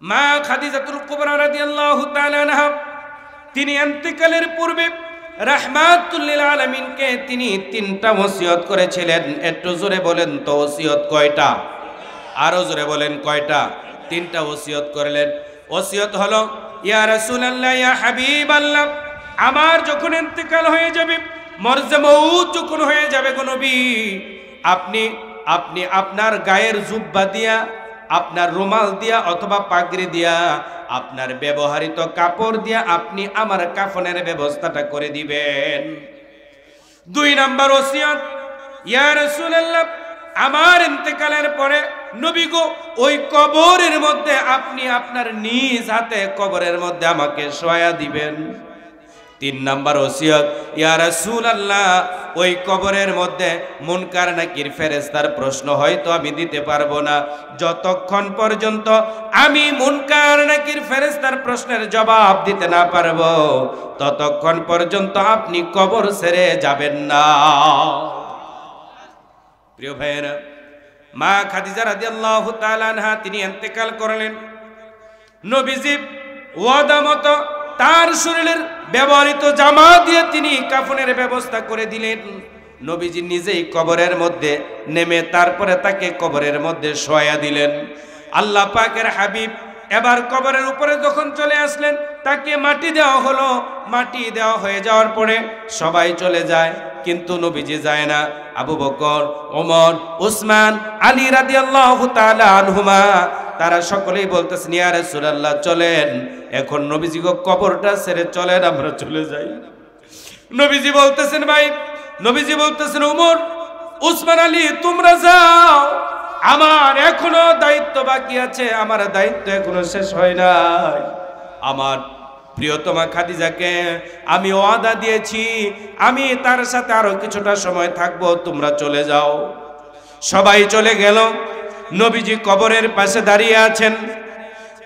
মা খাদিজাতুল কুবরা রাদিয়াল্লাহু তাআলা আনহা তিনি ইন্তেকালের পূর্বে রাহমাতুল লিল আলামিনকে তিনি তিনটা ওসিয়ত করেছিলেন। একটু জোরে বলেন তো ওসিয়ত কয়টা? আরো জোরে বলেন কয়টা? তিনটা ওসিয়ত করলেন। ওসিয়ত হলো, ইয়া রাসূলুল্লাহ, ইয়া হাবিবাল্লাহ, আমার যখন ইন্তেকাল হয়ে যাবে, মরজে মউত যখন হয়ে যাবে গো নবী, আপনি আপনার গায়ের জুব্বা দিয়া, আপনার রুমাল দিয়া অথবা পাগড়ি দিয়া, আপনার ব্যবহৃত কাপড় দিয়া আপনি আমার কাফনের ব্যবস্থাটা করে দিবেন। 2 নাম্বার ওসিয়ত, ইয়া রাসূলুল্লাহ, আমার ইন্তেকালের পরে নবী গো ওই কবরের মধ্যে আপনি আপনার নিজ হাতে কবরের মধ্যে আমাকে শোয়া দিবেন। 3 নাম্বার ওসিয়ত, ইয়া রাসূলুল্লাহ, ওই কবরের মধ্যে মুনকার নাকির ফেরেশতার প্রশ্ন হয়তো আমি দিতে পারবো না, যতক্ষণ পর্যন্ত আমি মুনকার নাকির ফেরেশতার প্রশ্নের জবাব দিতে না পারবো ততক্ষণ পর্যন্ত আপনি কবর ছেড়ে যাবেন না। প্রিয় ভাইয়েরা, মা খাদিজা রাদিয়াল্লাহু তাআলা আনহা তিনি ইন্তেকাল করলেন। নবীজি ওয়াদা মতো তার শরীরের ব্যবহৃত জামা দিয়ে তিনি কাফনের ব্যবস্থা করে দিলেন। নবীজি নিজেই কবরের মধ্যে নেমে তারপরে তাকে কবরের মধ্যে শোয়া দিলেন। আল্লাহ পাকের হাবিব এবার কবরের উপরে যখন চলে আসলেন, তাকে মাটি দেওয়া হলো। মাটি দেওয়া হয়ে যাওয়ার পরে সবাই চলে যায়, কিন্তু নবীজি যায় না। আবু বকর, ওমর, উসমান, আলী রাদিয়াল্লাহু তাআলা আনহুমা তারা সকলেই বলতেছেন, ইয়া রাসূলুল্লাহ, চলেন এখন নবীজিকে কবরটা ছেড়ে চলেন, আমরা চলে যাই। নবীজি বলতেছেন ভাই, নবীজি বলতেছেন ওমর, উসমান, আলী, তোমরা যাও, আমার এখনো দায়িত্ব বাকি আছে, আমার দায়িত্ব এখনো শেষ হয় নাই। আমার প্রিয়তমা খাদিজাকে আমি ওয়াদা দিয়েছি, আমি তার সাথে আরো কিছুটা সময় থাকবো, তোমরা চলে যাও। সবাই চলে গেল। নবীজি কবরের পাশে দাঁড়িয়ে আছেন,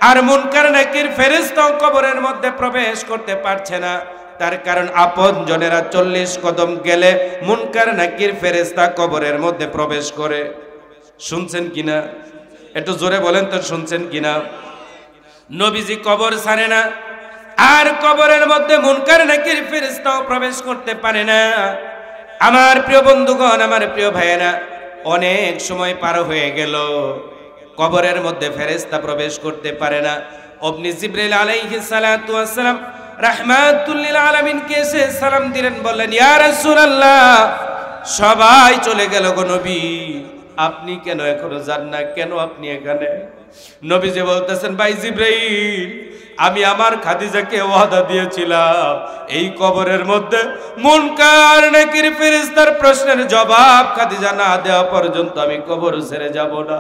আর মুনকার নাকির ফেরেশতাও কবরের মধ্যে প্রবেশ করতে পারছে না। তার কারণ আপন জনেরা 40 কদম গেলে মুনকার নাকির ফেরেশতা কবরের মধ্যে প্রবেশ করে। শুনছেন কিনা? একটু জোরে বলেন তো, শুনছেন কিনা? নবীজি কবর ছাড়ে না, আর কবরের মধ্যে মুনকার নাকির ফেরেশতাও প্রবেশ করতে পারে না। আমার প্রিয় বন্ধুগণ, আমার প্রিয় ভাইয়েরা, অনেক সময় পার হয়ে গেল, কবরের মধ্যে ফেরেশতা প্রবেশ করতে পারে না। অগ্নি জিবরাইল আলাইহিস সালাতু ওয়াস সালাম রাহমাতুল লিল আলামিনকে এসে সালাম দিলেন, বললেন, ইয়া রাসূলুল্লাহ, সবাই চলে গেল গো নবী, আপনি কেন এখনো যান না? কেন আপনি এখানে? নবীজি বলতেছেন, ভাই জিবরাইল, আমি আমার খাদিজাকে ওয়াদা দিয়েছিলাম, এই কবরের মধ্যে মুনকার নাকির ফেরেশতার প্রশ্নের জবাব খাদিজা না দেওয়া পর্যন্ত আমি কবর ছেড়ে যাব না।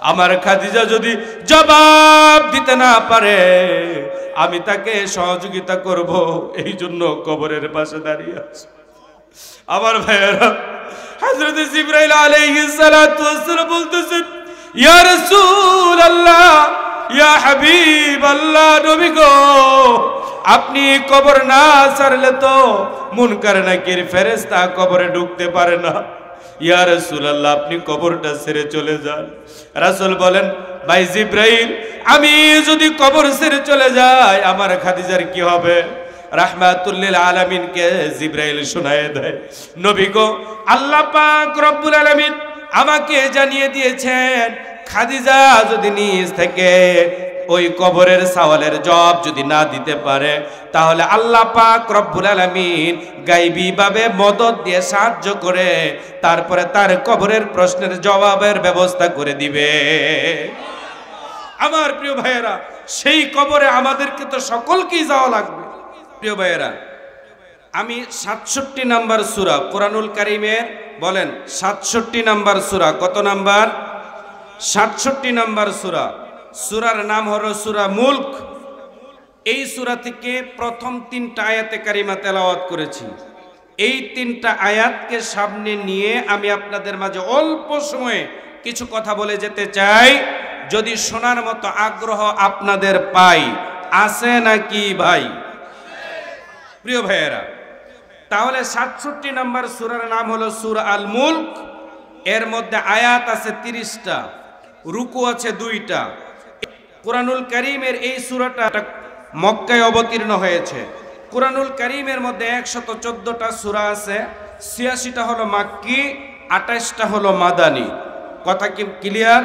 আমার খাদিজা যদি জবাব দিতে না পারে আমি তাকে সহযোগিতা করব, এই জন্য কবরের পাশে দাঁড়িয়ে আছি। আমার ভাইয়েরা, হযরত জিবরাইল আলাইহিস সালাতু ওয়াস সালাম বলতেছেন, ইয়া রাসূলুল্লাহ, ইয়া হাবিবাল্লাহ, নবী গো, আপনি কবর না ছাড়লে তো মুনকার নাকির ফেরেশতা কবরে ঢুকতে পারে না। ইয়া রাসূলুল্লাহ, আপনি কবরটা ছেড়ে চলে যান। রাসূল বলেন, ভাই জিবরাইল, আমি যদি কবর ছেড়ে চলে যাই আমার খাদিজার কি হবে? রাহমাতুল লিল আলামিনকে জিবরাইল শোনায় দেয়, নবী গো, আল্লাহ পাক রব্বুল আলামিন আমাকে জানিয়ে দিয়েছেন, খাদিজা যদি নিজ থেকে ওই কবরের সওয়ালের জবাব যদি না দিতে পারে, তাহলে আল্লাহ পাক রব্বুল আলামিন গায়বী ভাবে মদদ দিয়ে সাহায্য করে তারপরে তার কবরের প্রশ্নের জবাবের ব্যবস্থা করে দিবে। আমার প্রিয় ভাইয়েরা, সেই কবরে আমাদেরকে তো সকলকেই যাওয়া লাগবে। প্রিয় ভাইয়েরা, আমি 67 নাম্বার সূরা কোরআনুল কারীমের, বলেন 67 নাম্বার সূরা, কত নাম্বার? 67 নাম্বার সূরা। সূরার নাম হলো সূরা মুলক। এই সূরা থেকে প্রথম 3টা আয়াতে কারিমা তেলাওয়াত করেছি। এই 3টা আয়াতকে সামনে নিয়ে আমি আপনাদের মাঝে অল্প সময়ে কিছু কথা বলে যেতে চাই, যদি শোনার মতো আগ্রহ আপনাদের পাই। আছে নাকি ভাই? প্রিয় ভাইয়েরা, তাহলে 67 নাম্বার সূরার নাম হলো সূরা আল মুলক। এর মধ্যে আয়াত আছে 30টা, রুকু আছে 2টা। কুরআনুল কারীমের এই সূরাটা মক্কায় অবতীর্ণ হয়েছে। কুরআনুল কারীমের মধ্যে 114টা সূরা আছে, 86টা হলো মাক্কি, 28টা হলো মাদানী। কথা কি ক্লিয়ার?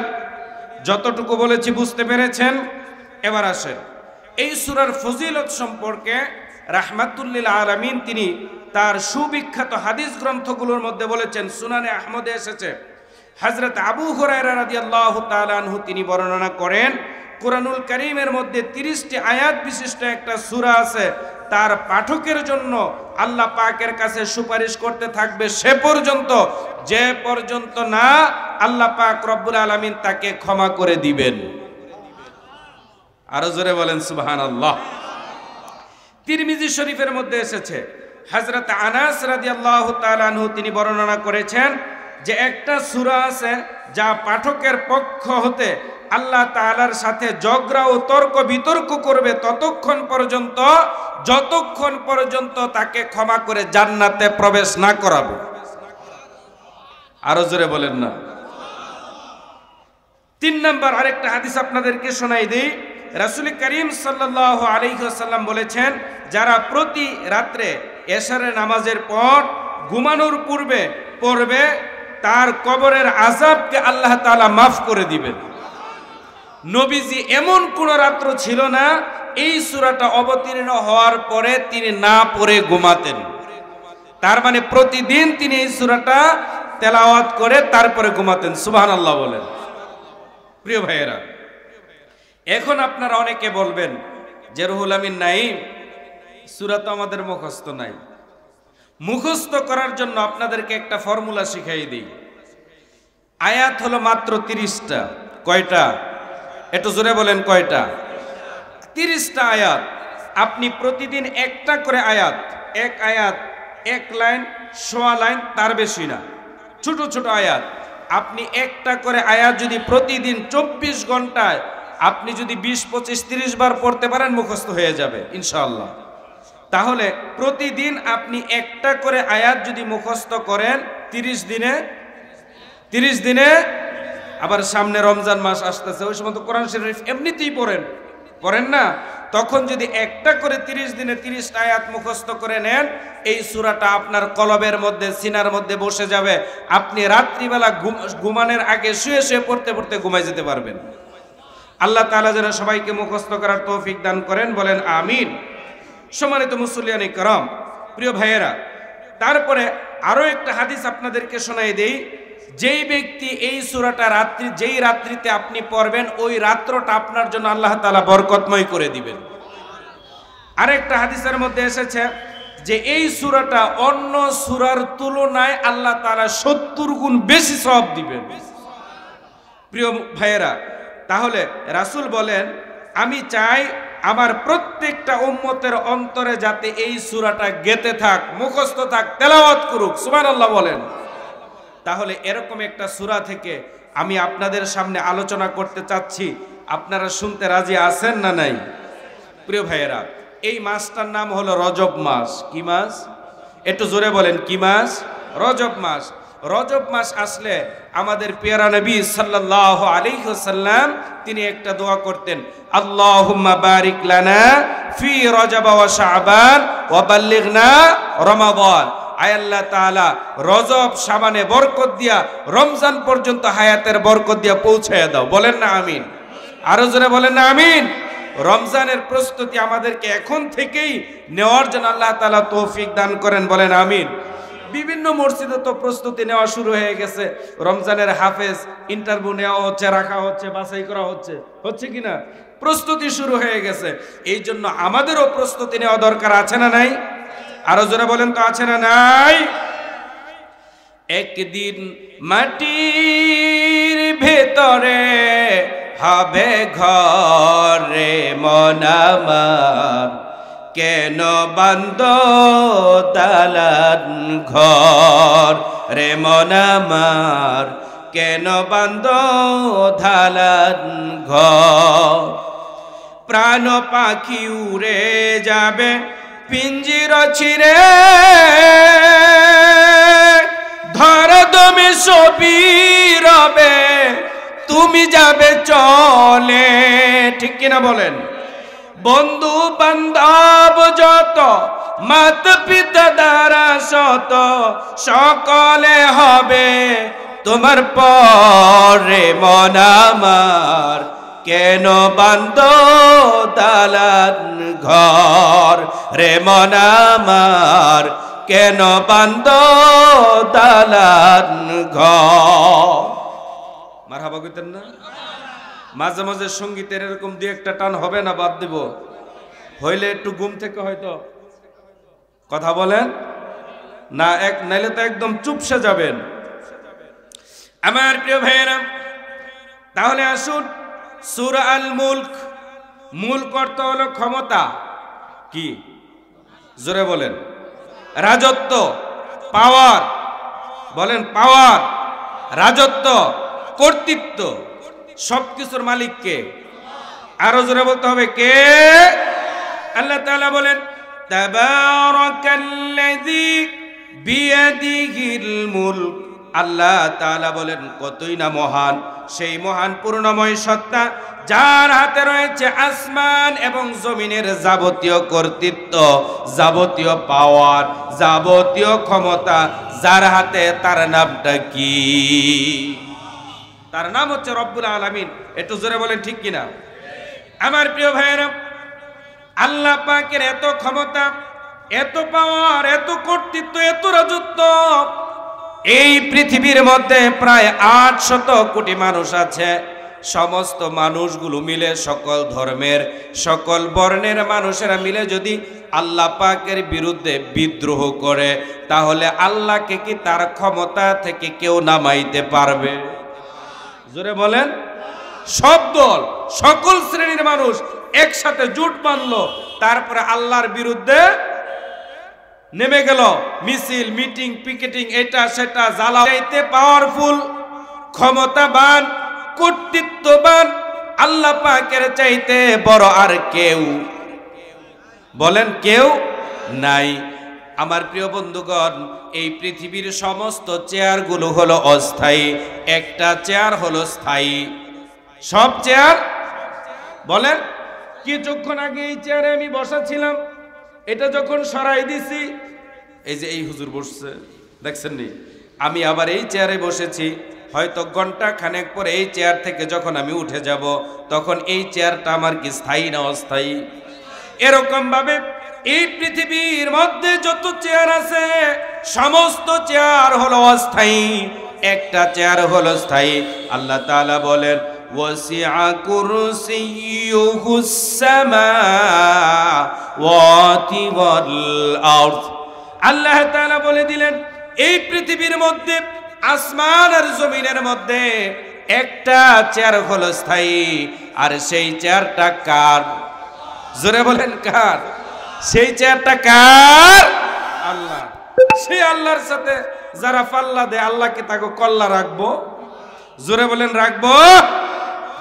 যতটুকু বলেছি বুঝতে পেরেছেন? এবার আসেন এই সূরার ফজিলত সম্পর্কে রাহমাতুল লিল আলামিন তিনি তার সুবিখ্যাত হাদিস গ্রন্থগুলোর মধ্যে বলেছেন। সুনানে আহমদে এসেছে, হযরত আবু হুরায়রা রাদিয়াল্লাহু তাআলা আনহু তিনি বর্ণনা করেন, কুরআনুল কারীমের মধ্যে 30টি আয়াত বিশিষ্ট একটা সূরা আছে, তার পাঠকের জন্য আল্লাহ পাকের কাছে সুপারিশ করতে থাকবে সে পর্যন্ত, যে পর্যন্ত না আল্লাহ পাক রব্বুল আলামিন তাকে ক্ষমা করে দিবেন। আরো জোরে বলেন সুবহানাল্লাহ। তিরমিজি শরীফের মধ্যে এসেছে, হযরত আনাস রাদিয়াল্লাহু তাআলা আনহু তিনি বর্ণনা করেছেন যে একটা সূরা আছে যা পাঠকের পক্ষ হতে আল্লাহ তাআলার সাথে ঝগড়া ও তর্ক বিতর্ক করবে ততক্ষণ পর্যন্ত যতক্ষণ পর্যন্ত তাকে ক্ষমা করে জান্নাতে প্রবেশ না করাবে। আরো জোরে বলেন না। 3 নম্বর আরেকটা হাদিস আপনাদেরকে শোনাই দেই। রাসূল করিম সাল্লাল্লাহু আলাইহি ওয়াসাল্লাম বলেছেন, যারা প্রতি রাত্রে এশারের নামাজের পর ঘুমানোর পূর্বে পড়বে তার কবরের আযাবকে আল্লাহ তাআলা মাফ করে দিবেন। নবীজি এমন কোন রাত্র ছিল না এই সূরাটা অবতীর্ণ হওয়ার পরে তিনি না পড়ে ঘুমাতেন। তার মানে প্রতিদিন তিনি এই সূরাটা তেলাওয়াত করে তারপরে ঘুমাতেন। সুবহানাল্লাহ বলেন। প্রিয় ভাইয়েরা, এখন আপনারা অনেকে বলবেন যে রুহুল আমিন নাঈম, সূরা তো আমাদের মুখস্থ নাই। মুখস্থ করার জন্য আপনাদেরকে একটা ফর্মুলা শিখাই দিই। আয়াত হলো মাত্র 30টা। কয়টা? একটু জোরে বলেন কয়টা? 30টা আয়াত। আপনি প্রতিদিন একটা করে আয়াত, এক আয়াত 1 লাইন, সোয়া লাইন, তার বেশি না, ছোট ছোট আয়াত। আপনি একটা করে আয়াত যদি প্রতিদিন 24 ঘন্টায় আপনি যদি 20, 25, 30 বার পড়তে পারেন মুখস্থ হয়ে যাবে ইনশাআল্লাহ। তাহলে প্রতিদিন আপনি একটা করে আয়াত যদি মুখস্থ করেন 30 দিনে, আবার সামনে রমজান মাস আসতেছে, ওই সময় তো কোরআন শরীফ এমনিতেই পড়েন না, তখন যদি একটা করে 30 দিনে 30টা আয়াত মুখস্থ করে নেন, এই সূরাটা আপনার কলবের মধ্যে, সিনার মধ্যে বসে যাবে। আপনি রাত্রিবেলা ঘুমানোর আগে শুয়ে শুয়ে পড়তে পড়তে ঘুমাই যেতে পারবেন। আল্লাহ তাআলা যেন সবাইকে মুখস্থ করার তৌফিক দান করেন, বলেন আমিন। সম্মানিত মুসল্লিয়ান ইকরাম, প্রিয় ভাইয়েরা, তারপরে আরো একটা হাদিস আপনাদেরকে শোনাই দেই। যেই ব্যক্তি এই সূরাটা যেই রাত্রিতে আপনি পড়বেন, ওই রাত্রটা আপনার জন্য আল্লাহ তাআলা বরকতময় করে দিবেন। আরেকটা হাদিসের মধ্যে এসেছে যে এই সূরাটা অন্য সূরার তুলনায় আল্লাহ তাআলা 70 গুণ বেশি সওয়াব দিবেন। প্রিয় ভাইয়েরা, তাহলে রাসূল বলেন, আমি চাই আমার প্রত্যেকটা উম্মতের অন্তরে যাতে এই সূরাটা গেঁথে থাক, মুখস্থ থাক, তেলাওয়াত করুক। সুবহানাল্লাহ বলেন। তাহলে এরকম একটা সূরা থেকে আমি আপনাদের সামনে আলোচনা করতে চাচ্ছি, আপনারা শুনতে রাজি আছেন না নাই? প্রিয় ভাইয়েরা, এই মাসটার নাম হলো রজব মাস। কি মাস? একটু জোরে বলেন, কি মাস? রজব মাস। রজব মাস আসলে আমাদের পেয়ারা নবী সাল্লাল্লাহু আলাইহি ওয়াসাল্লাম তিনি একটা দোয়া করতেন, আল্লাহুম্মা বারিক লানা ফি রজব ওয়া শাবান ওয়া বাল্লিগনা রমাদান। আয় আল্লাহ তাআলা, রজব শাবানে বরকত দিয়া রমজান পর্যন্ত হায়াতের বরকত দিয়া পৌঁছায়া দাও। বলেন না আমিন? আরো জোরে বলেন না আমিন? রমজানের প্রস্তুতি আমাদেরকে এখন থেকেই নেওয়ার জন্য আল্লাহ তাআলা তৌফিক দান করেন। বলেন আমিন। বিভিন্ন মসজিদে তো প্রস্তুতি নেওয়া শুরু হয়ে গেছে। রমজানের হাফেজ ইন্টারভিউ নেওয়া হচ্ছে, রাখা হচ্ছে, বাছাই করা হচ্ছে কিনা? প্রস্তুতি শুরু হয়ে গেছে। এই জন্য আমাদেরও প্রস্তুতি নেওয়া দরকার, আছে না নাই? আরো জোরে বলেন তো, আছে না নাই? একদিন মাটির ভেতরে হবে ঘরে মন আমার, কেন বান্দ দালান ঘর রে মন আমার, কেন বান্দ দালান ঘর। প্রাণ পাখি উড়ে যাবে পিঞ্জির ছিঁড়ে, ধর দমে সবই রবে তুমি যাবে চলে, ঠিক কিনা বলেন? বন্ধু বান্ধব যত, মাতা পিতা দ্বারা শত, সকলে হবে তোমার পরে। মন আমার কেন বান্ধ দালান ঘর, রে মন আমার কেন বান্ধ দালান ঘর। মারহাবা কইতেন না? মাঝে মাঝে সঙ্গীতের এরকম দুই একটা টান হবে না, বাদ দিব? হইলে একটু ঘুম থেকে হয়তো কথা বলেন না, নাইলে তো একদম চুপসে যাবেন। আমার প্রিয় ভাইয়েরা, তাহলে আসুন সূরা আল মুলক। মুলক অর্থ হলো ক্ষমতা, কি জোরে বলেন? রাজত্ব, পাওয়ার, বলেন পাওয়ার, রাজত্ব, কর্তৃত্ব, সবকিছুর মালিক কে? আরো জোরে বলতে হবে কে? আল্লাহ তাআলা বলেন তাবারাকাল্লাযী বিয়াদিহিল মুলক। আল্লাহ তাআলা বলেন কতই না মহান সেই মহান পূর্ণময় সত্তা, যার হাতে রয়েছে আসমান এবং জমিনের যাবতীয় কর্তৃত্ব, যাবতীয় পাওয়ার, যাবতীয় ক্ষমতা যার হাতে। তার নামটা কি? তার নাম হচ্ছে রব্বুল আলামিন। একটু জোরে বলেন ঠিক কিনা? আমার প্রিয় ভাইয়েরা, আল্লাহ পাকের এত ক্ষমতা, এত পাওয়ার, এত কর্তৃত্ব, এত রাজত্ব। এই পৃথিবীর মধ্যে প্রায় 800 কোটি মানুষ আছে। সমস্ত মানুষগুলো মিলে, সকল ধর্মের, সকল বর্ণের মানুষেরা মিলে যদি আল্লাহ পাকের বিরুদ্ধে বিদ্রোহ করে, তাহলে আল্লাহকে কি তার ক্ষমতা থেকে কেউ নামাইতে পারবে? জোরে বলেন। সব দল, সকল শ্রেণীর মানুষ একসাথে জোট বাঁধলো, তারপরে আল্লাহর বিরুদ্ধে নেমে গেল, মিছিল, মিটিং, পিকেটিং, এটা সেটা, জ্বালাইতে পাওয়ারফুল, ক্ষমতাবান, কর্তৃত্ববান আল্লাহ পাকের চাইতে বড় আর কেউ, বলেন কেউ নাই। আমার প্রিয় বন্ধুগণ, এই পৃথিবীর সমস্ত চেয়ারগুলো হলো অস্থায়ী, একটা চেয়ার হলো স্থায়ী। সব চেয়ার, বলেন কিছুক্ষণ আগে এই চেয়ারে আমি বসা ছিলাম, এটা যখন সরাই দিছি, এই যে এই হুজুর বসছে দেখছেন নি, আমি আবার এই চেয়ারে বসেছি, হয়তো ঘন্টা খানেক পরে এই চেয়ার থেকে যখন আমি উঠে যাব, তখন এই চেয়ারটা আমার কি স্থায়ী না অস্থায়ী? এরকম ভাবে এই পৃথিবীর মধ্যে যত চেয়ার আছে, সমস্ত চেয়ার হলো অস্থায়ী, একটা চেয়ার হলো স্থায়ী। আল্লাহ তাআলা বলেন ওয়াসিআ কুরসিয়ুহুস সামাওয়াতি ওয়াল আরদ। আল্লাহ তাআলা বলে দিলেন এই পৃথিবীর মধ্যে, আসমান আর জমিনের মধ্যে একটা চেয়ার হলো স্থায়ী, আর সেই চেয়ারটা কার? জোরে বলেন কার? সেই চেয়ারটা কার? আল্লাহ। সেই আল্লাহর সাথে যারা পাল্লা দেয়, আল্লাহ কি তাকে কল্লা রাখবো? জোরে বলেন রাখবো?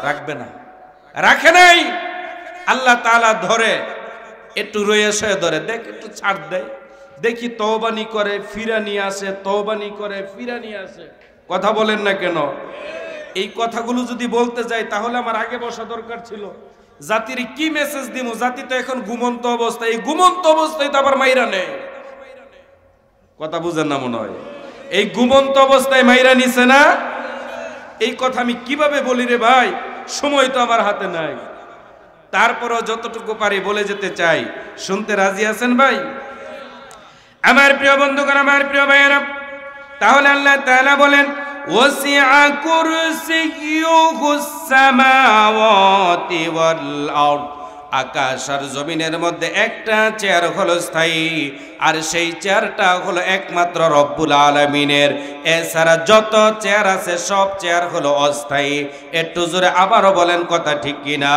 রাখবে না, রাখে নাই। আল্লাহ তাআলা ধরে, একটু রয়ে সয়ে ধরে, দেখ একটু ছাড় দেয়, দেখি তওবানি করে ফিরা নিয়ে আসে, তওবানি করে ফিরা নিয়ে আসে। কথা বলেন না কেন? এই কথাগুলো যদি বলতে যাই তাহলে আমার আগে বসা দরকার ছিল। জাতির কি মেসেজ দিব? জাতি তো এখন ঘুমন্ত অবস্থায়, এই ঘুমন্ত অবস্থায় তো আবার মাইরা নেই। কথা বুঝেন না মনে হয়? এই ঘুমন্ত অবস্থায় মাইরা নিছে না? এই কথা আমি কিভাবে বলি রে ভাই, সময় তো আমার হাতে নাই। তারপরও যতটুকু পারি বলে যেতে চাই। শুনতে রাজি আছেন ভাই? আমার প্রিয় বন্ধুগণ, আমার প্রিয় ভাইয়েরা, তাহলে আল্লাহ তাআলা বলেন ওয়াসিআ কুরসিয়ুহুস সামাওয়াতি ওয়াল আরদ। আকাশ আর জমিনের মধ্যে একটা চেয়ার হলো স্থায়ী, আর সেই চেয়ারটা হলো একমাত্র রব্বুল আলামিনের। এছাড়া যত চেয়ার আছে সব চেয়ার হলো অস্থায়ী। একটু জোরে আবারও বলেন কথা ঠিক কিনা?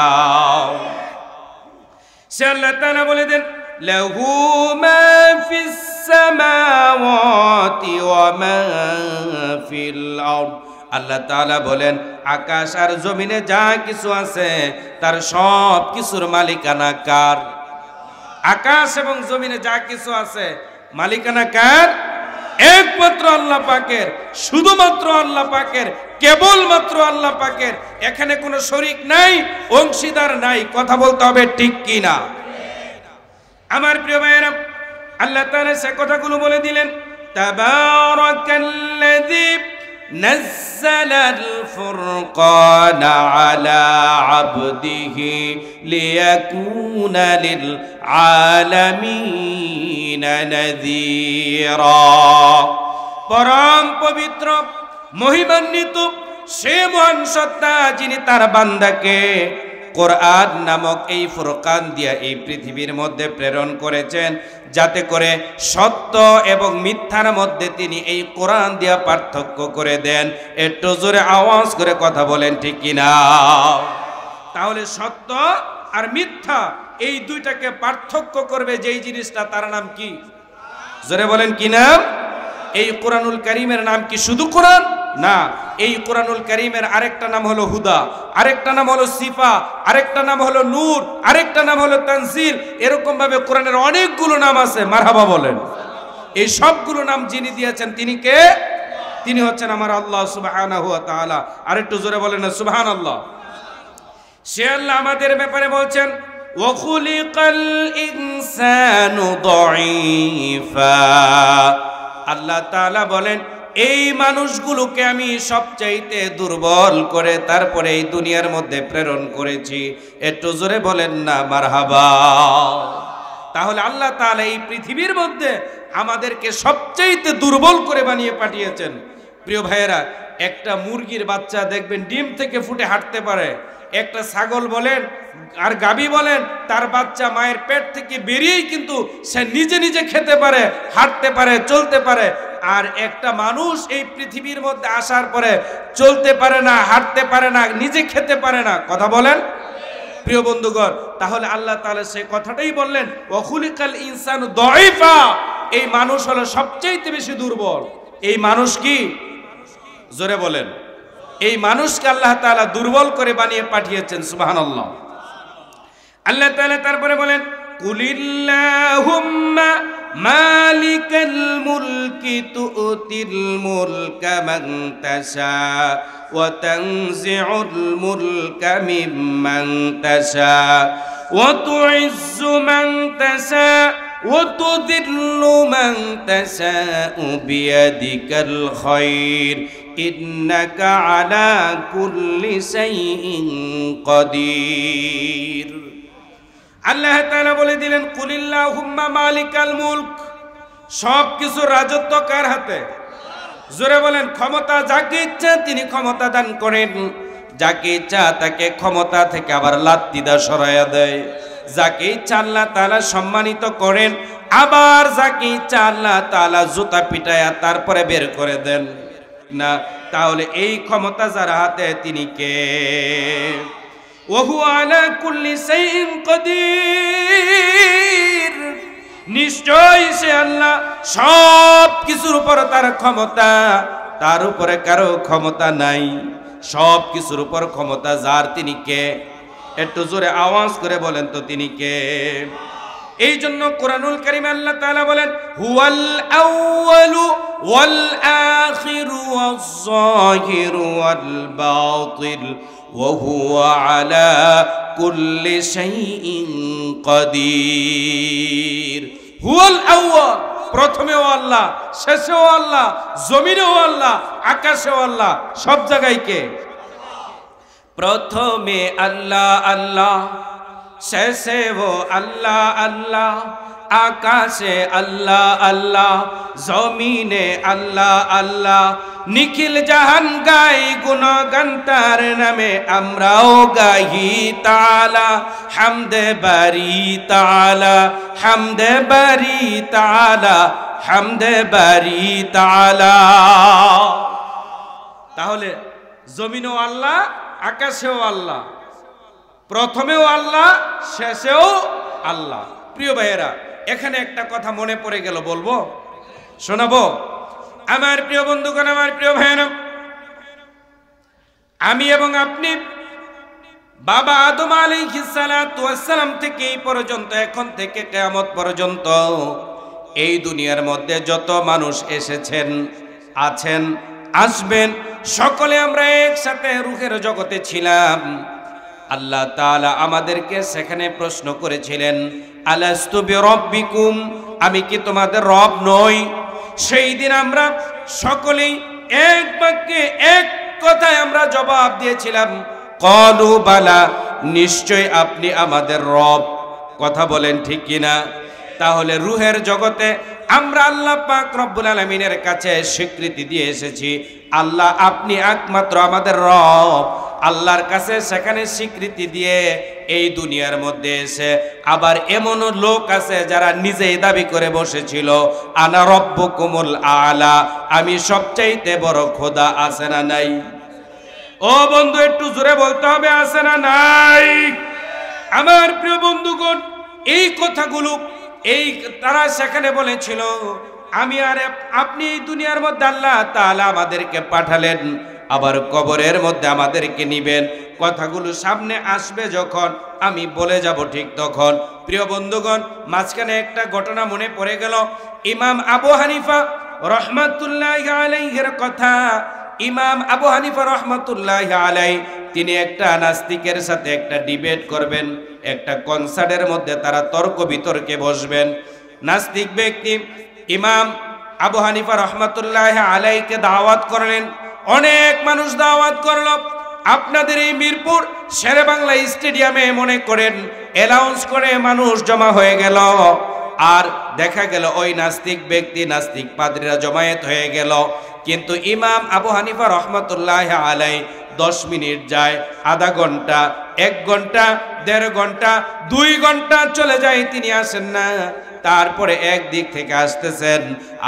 সে আল্লাহ তাআলা বলে দেন লাহু মা ফিস সামাওয়াতি ওয়া মা ফিল আরদ। আল্লাহ তাআলা বলেন আকাশ আর জমিনে যা কিছু আছে তার সব কিছুর মালিকানা কার? আকাশ এবং জমিনে যা কিছু আছে মালিকানা কার? একমাত্র আল্লাহ পাকের, শুধুমাত্র আল্লাহ পাকের, কেবলমাত্র আল্লাহ পাকের। এখানে কোনো শরীক নাই, অংশীদার নাই। কথা বলতে হবে ঠিক কি না? আমার প্রিয় ভাইয়েরা, আল্লাহ তাআলা সে কথাগুলো বলে দিলেন, তাবারাকাল্লাযী নাযালাল ফুরকানা আলা আবদিহি লিয়াকুনা লিল আলামিনা নাযীরা। পরম পবিত্র মহিমান্বিত সে মহান সত্তা, যিনি তার বান্দাকে কোরআন নামক এই ফুরকান দিয়া এই পৃথিবীর মধ্যে প্রেরণ করেছেন, যাতে করে সত্য এবং মিথ্যার মধ্যে তিনি এই কোরআন দিয়া পার্থক্য করে দেন। একটু জোরে আওয়াজ করে কথা বলেন ঠিক কিনা? তাহলে সত্য আর মিথ্যা এই দুইটাকে পার্থক্য করবে যেই জিনিসটা, তার নাম কি? জোরে বলেন কি নাম? এই কোরআনুল কারীমের নাম কি শুধু কোরআন? না, এই কোরআনুল কারীমের আরেকটা নাম হলো হুদা, আরেকটা নাম হলো সিফা, আরেকটা নাম হলো নূর, আরেকটা নাম হলো তানজিল। এরকম ভাবে কোরআনের অনেকগুলো নাম আছে। মারহাবা বলেন। এই সবগুলো নাম যিনি দিয়েছেন তিনি কে? তিনি হচ্ছেন আমার আল্লাহ সুবহানাহু ওয়া তাআলা। আরেকটু জোরে বলেন না সুবহানাল্লাহ। সে আল্লাহ আমাদের ব্যাপারে বলছেন, ওয়া খুলিকাল ইনসানু দাঈফা। আল্লাহ তাআলা বলেন, এই মানুষগুলোকে আমি সবচাইতে দুর্বল করে তারপরে এই দুনিয়ার মধ্যে প্রেরণ করেছি। একটু জোরে বলেন না মারহাবা। তাহলে আল্লাহ তাআলা এই পৃথিবীর মধ্যে আমাদেরকে সবচাইতে দুর্বল করে বানিয়ে পাঠিয়েছেন। প্রিয় ভাইয়েরা, একটা মুরগির বাচ্চা দেখবেন ডিম থেকে ফুটে হাঁটতে পারে। একটা ছাগল বলেন আর গাভী বলেন, তার বাচ্চা মায়ের পেট থেকে বেরিয়েই কিন্তু সে নিজে নিজে খেতে পারে, হাঁটতে পারে, চলতে পারে। আর একটা মানুষ এই পৃথিবীর মধ্যে আসার পরে চলতে পারে না, হাঁটতে পারে না, নিজে খেতে পারে না। কথা বলেন প্রিয় বন্ধুগণ। তাহলে আল্লাহ তাআলা সে কথাটাই বললেন, ওয়া খুলিকাল ইনসানু দাঈফা। এই মানুষ হলো সবচেয়ে বেশি দুর্বল। এই মানুষ কি? জোরে বলেন। এই মানুষকে আল্লাহ তাআলা দুর্বল করে বানিয়ে পাঠিয়েছেন। সুবহানাল্লাহ। আল্লাহ তাআলা তারপরে বলেন, কুলিল্লাহুম্মা মালিকাল মুলকি তুতিল মুলকা মান তাশা ওয়া তানজিউল মুলকা মিম্মান তাশা ওয়া তুইজ্জু মান তাশা ওয়া তুযিল্লু মান তাশা বিয়াদিকাল খায়র ইন্নাকা আলা কুল্লি শাইইন কাদির। আল্লাহ তাআলা বলে দিলেন, কুলিল্লাহুম্মা মালিকাল মুলক। সব কিছু রাজত্ব কার হাতে? জোরে বলেন। ক্ষমতা যাকে ইচ্ছা তিনি ক্ষমতা দান করেন, যাকে ইচ্ছা তাকে ক্ষমতা থেকে আবার লাত্তি দা সরাইয়া দেয়। যাকে ইচ্ছা আল্লাহ তাআলা সম্মানিত করেন, আবার যাকে ইচ্ছা আল্লাহ তাআলা জুতা পিটায়া তারপরে বের করে দেন না। তাহলে এই ক্ষমতা যার হাতে তিনি কে? ওহু আলা কুল্লি শাইইন কাদির। নিশ্চয় সে আল্লাহ, সব কিছুর উপর তার ক্ষমতা, তার উপরে কারো ক্ষমতা নাই। সব কিছুর উপর ক্ষমতা যার, তিনি কে? একটু জোরে আওয়াজ করে বলেন তো তিনি কে? এই জন্য কোরআনুল কারীমে আল্লাহ তাআলা বলেন, হুয়াল আউয়ালু ওয়াল আখিরু ওয়াজ যাহিরু ওয়াল বাতিল ওয়া হুয়া আলা কুল্লি শাইইন কাদির। হুয়াল আউয়াল, প্রথমেও আল্লাহ, শেষেও আল্লাহ, জমিনেও আল্লাহ, আকাশেও আল্লাহ। সব জায়গায় কে? প্রথমে আল্লাহ আল্লাহ, শেষে ও আল্লাহ আল্লাহ, আকাশে আল্লাহ আল্লাহ, জমিনে আল্লাহ আল্লাহ। নিখিল জাহান গাই গুণগান তার নামে, আমরাও গাহি তাআলা হামদে বারি তাআলা, হামদে বারি তাআলা, হামদে বারি তাআলা। তাহলে জমিনেও আল্লাহ, আকাশেও আল্লাহ, প্রথমেও আল্লাহ, শেষেও আল্লাহ। প্রিয় ভাইয়েরা, এখানে একটা কথা মনে পড়ে গেল, বলবো? শোনাবো? আমার প্রিয় বন্ধুগণ, আমার প্রিয় ভাইয়েরা, আমি এবং আপনি বাবা আদম আলাইহিস সালাতু ওয়াস সালাম থেকে এই পর্যন্ত, এখন থেকে কিয়ামত পর্যন্ত এই দুনিয়ার মধ্যে যত মানুষ এসেছেন, আছেন, আসবেন, সকলে আমরা একসাথে রূহের জগতে ছিলাম। আল্লাহ তাআলা আমাদেরকে সেখানে প্রশ্ন করেছিলেন, আলাস্তু বিরাব্বিকুম, আমি কি তোমাদের রব নই? সেই দিন আমরা সকলেই এক বাক্যে এক কথায় আমরা জবাব দিয়েছিলাম, ক্বালু বালা, নিশ্চয় আপনি আমাদের রব। কথা বলেন ঠিক কিনা? তাহলে রূহের জগতে আমরা আল্লাহ পাক রব্বুল আলামিনের কাছে স্বীকৃতি দিয়ে এসেছি, আল্লাহ আপনি একমাত্র আমাদের রব। আল্লাহর কাছে সেখানে স্বীকৃতি দিয়ে এই দুনিয়ার মধ্যে এসে আবার এমনও লোক আছে যারা নিজেই দাবি করে বসেছিল, আনা রব্বুকুমুল আলা, আমি সবচাইতে বড় খোদা। আছে না নাই? ও বন্ধু, একটু জোরে বলতে হবে, আছে না নাই? আমার প্রিয় বন্ধুগণ, এই কথাগুলো তারা সেখানে বলেছিল, আমি আর আপনি এই দুনিয়ার মধ্যে আল্লাহ তাআলা আমাদেরকে পাঠালেন, আবার কবরের মধ্যে আমাদেরকে নিবেন। কথাগুলো সামনে আসবে যখন, আমি বলে যাব ঠিক তখন। প্রিয় বন্ধুগণ, মাঝখানে একটা ঘটনা মনে পড়ে গেল। ইমাম আবু হানিফা রহমাতুল্লাহি আলাইহির কথা। ইমাম আবু হানিফা রহমাতুল্লাহি আলাইহি তিনি একটা নাস্তিকের সাথে একটা ডিবেট করবেন, একটা কনসার্টের মধ্যে তারা তর্ক বিতর্কে বসবেন। নাস্তিক ব্যক্তি ইমাম আবু হানিফা রহমাতুল্লাহি আলাইহিকে দাওয়াত করলেন। অনেক মানুষ দাওয়াত করলো। আপনাদের এই মিরপুর শেরেবাংলা স্টেডিয়ামে মনে করেন অ্যানাউন্স করে মানুষ জমা হয়ে গেল। আর দেখা গেল ওই নাস্তিক ব্যক্তি, নাস্তিক পাদ্রীরা জমায়েত হয়ে গেল। কিন্তু ইমাম আবু হানিফা রহমাতুল্লাহি আলাইহি 10 মিনিট যায়, আধা ঘন্টা, 1 ঘন্টা, 1.5 ঘন্টা, 2 ঘন্টা চলে যায়, তিনি আসেন না। তারপরে একদিক থেকে আসতেছেন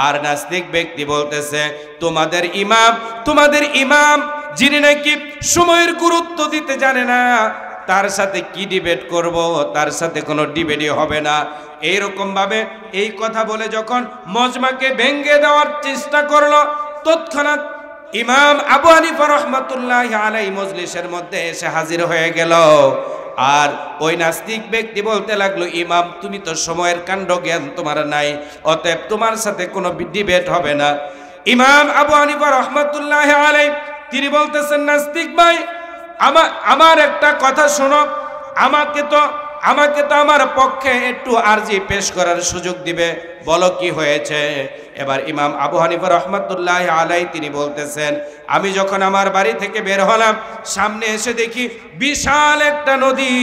আর নাস্তিক ব্যক্তি বলতেছে, তোমাদের ইমাম যিনি নাকি সময়ের গুরুত্ব দিতে জানে না, তার সাথে কি ডিবেট করব? তার সাথে কোনো ডিবেটই হবে না। এইরকম ভাবে এই কথা বলে যখন মজমাকে ভেঙে দেওয়ার চেষ্টা করলো, তৎক্ষণাৎ ইমাম আবু হানিফা রহমাতুল্লাহি আলাইহি মজলিসের মধ্যে এসে হাজির হয়ে গেল। আর ওই নাস্তিক ব্যক্তি বলতে লাগলো, ইমাম তুমি তো সময়ের কাণ্ড জ্ঞান তোমার নাই, অতএব তোমার সাথে কোনো ডিবেট হবে না। ইমাম আবু হানিফা রহমাতুল্লাহি আলাইহি তিনি বলতেছেন, নাস্তিক ভাই, আমার একটা কথা শোনো, আমাকে তো আমার পক্ষে একটু আরজি পেশ করার সুযোগ দিবে, বলো কি হয়েছে? এবার ইমাম আবু হানিফা রহমাতুল্লাহি আলাইহি তিনি বলতেছেন, আমি যখন আমার বাড়ি থেকে বের হলাম, সামনে এসে দেখি বিশাল একটা নদী,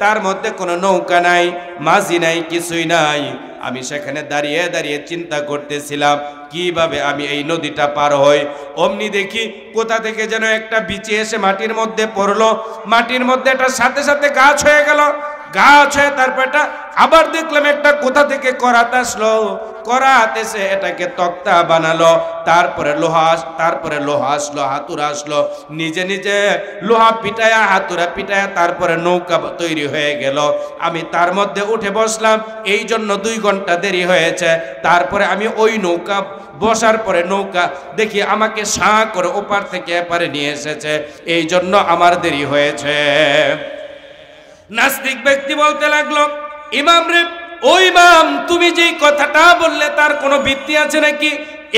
তার মধ্যে কোনো নৌকা নাই, মাঝি নাই, কিছুই নাই। আমি সেখানে দাঁড়িয়ে দাঁড়িয়ে চিন্তা করতেছিলাম কিভাবে আমি এই নদীটা পার হই। অমনি দেখি কোথা থেকে যেন একটা বিচি এসে মাটির মধ্যে পড়লো। মাটির মধ্যে এটা সাথে সাথে গাছ হয়ে গেল। গাছ হয়ে তারপর এটা আবার দেখলাম একটা কোথা থেকে করাত আসলো। করাত এসে এটাকে তক্তা বানালো। তারপরে লোহা আসলো, হাতুড়া আসলো। নিজে নিজে লোহা পিটায়া, হাতুড়া পিটায়া তারপরে নৌকা তৈরি হয়ে গেল। আমি তার মধ্যে উঠে বসলাম, এই জন্য 2 ঘন্টা দেরি হয়েছে। তারপরে আমি ওই নৌকা বসার পরে নৌকা দেখি আমাকে সাঁ করে ওপার থেকে এপারে নিয়ে এসেছে, এই জন্য আমার দেরি হয়েছে। নাস্তিক ব্যক্তি বলতে লাগলো, ইমাম রে, ও ইমাম, তুমি যেই কথাটা বললে তার কোনো ভিত্তি আছে নাকি?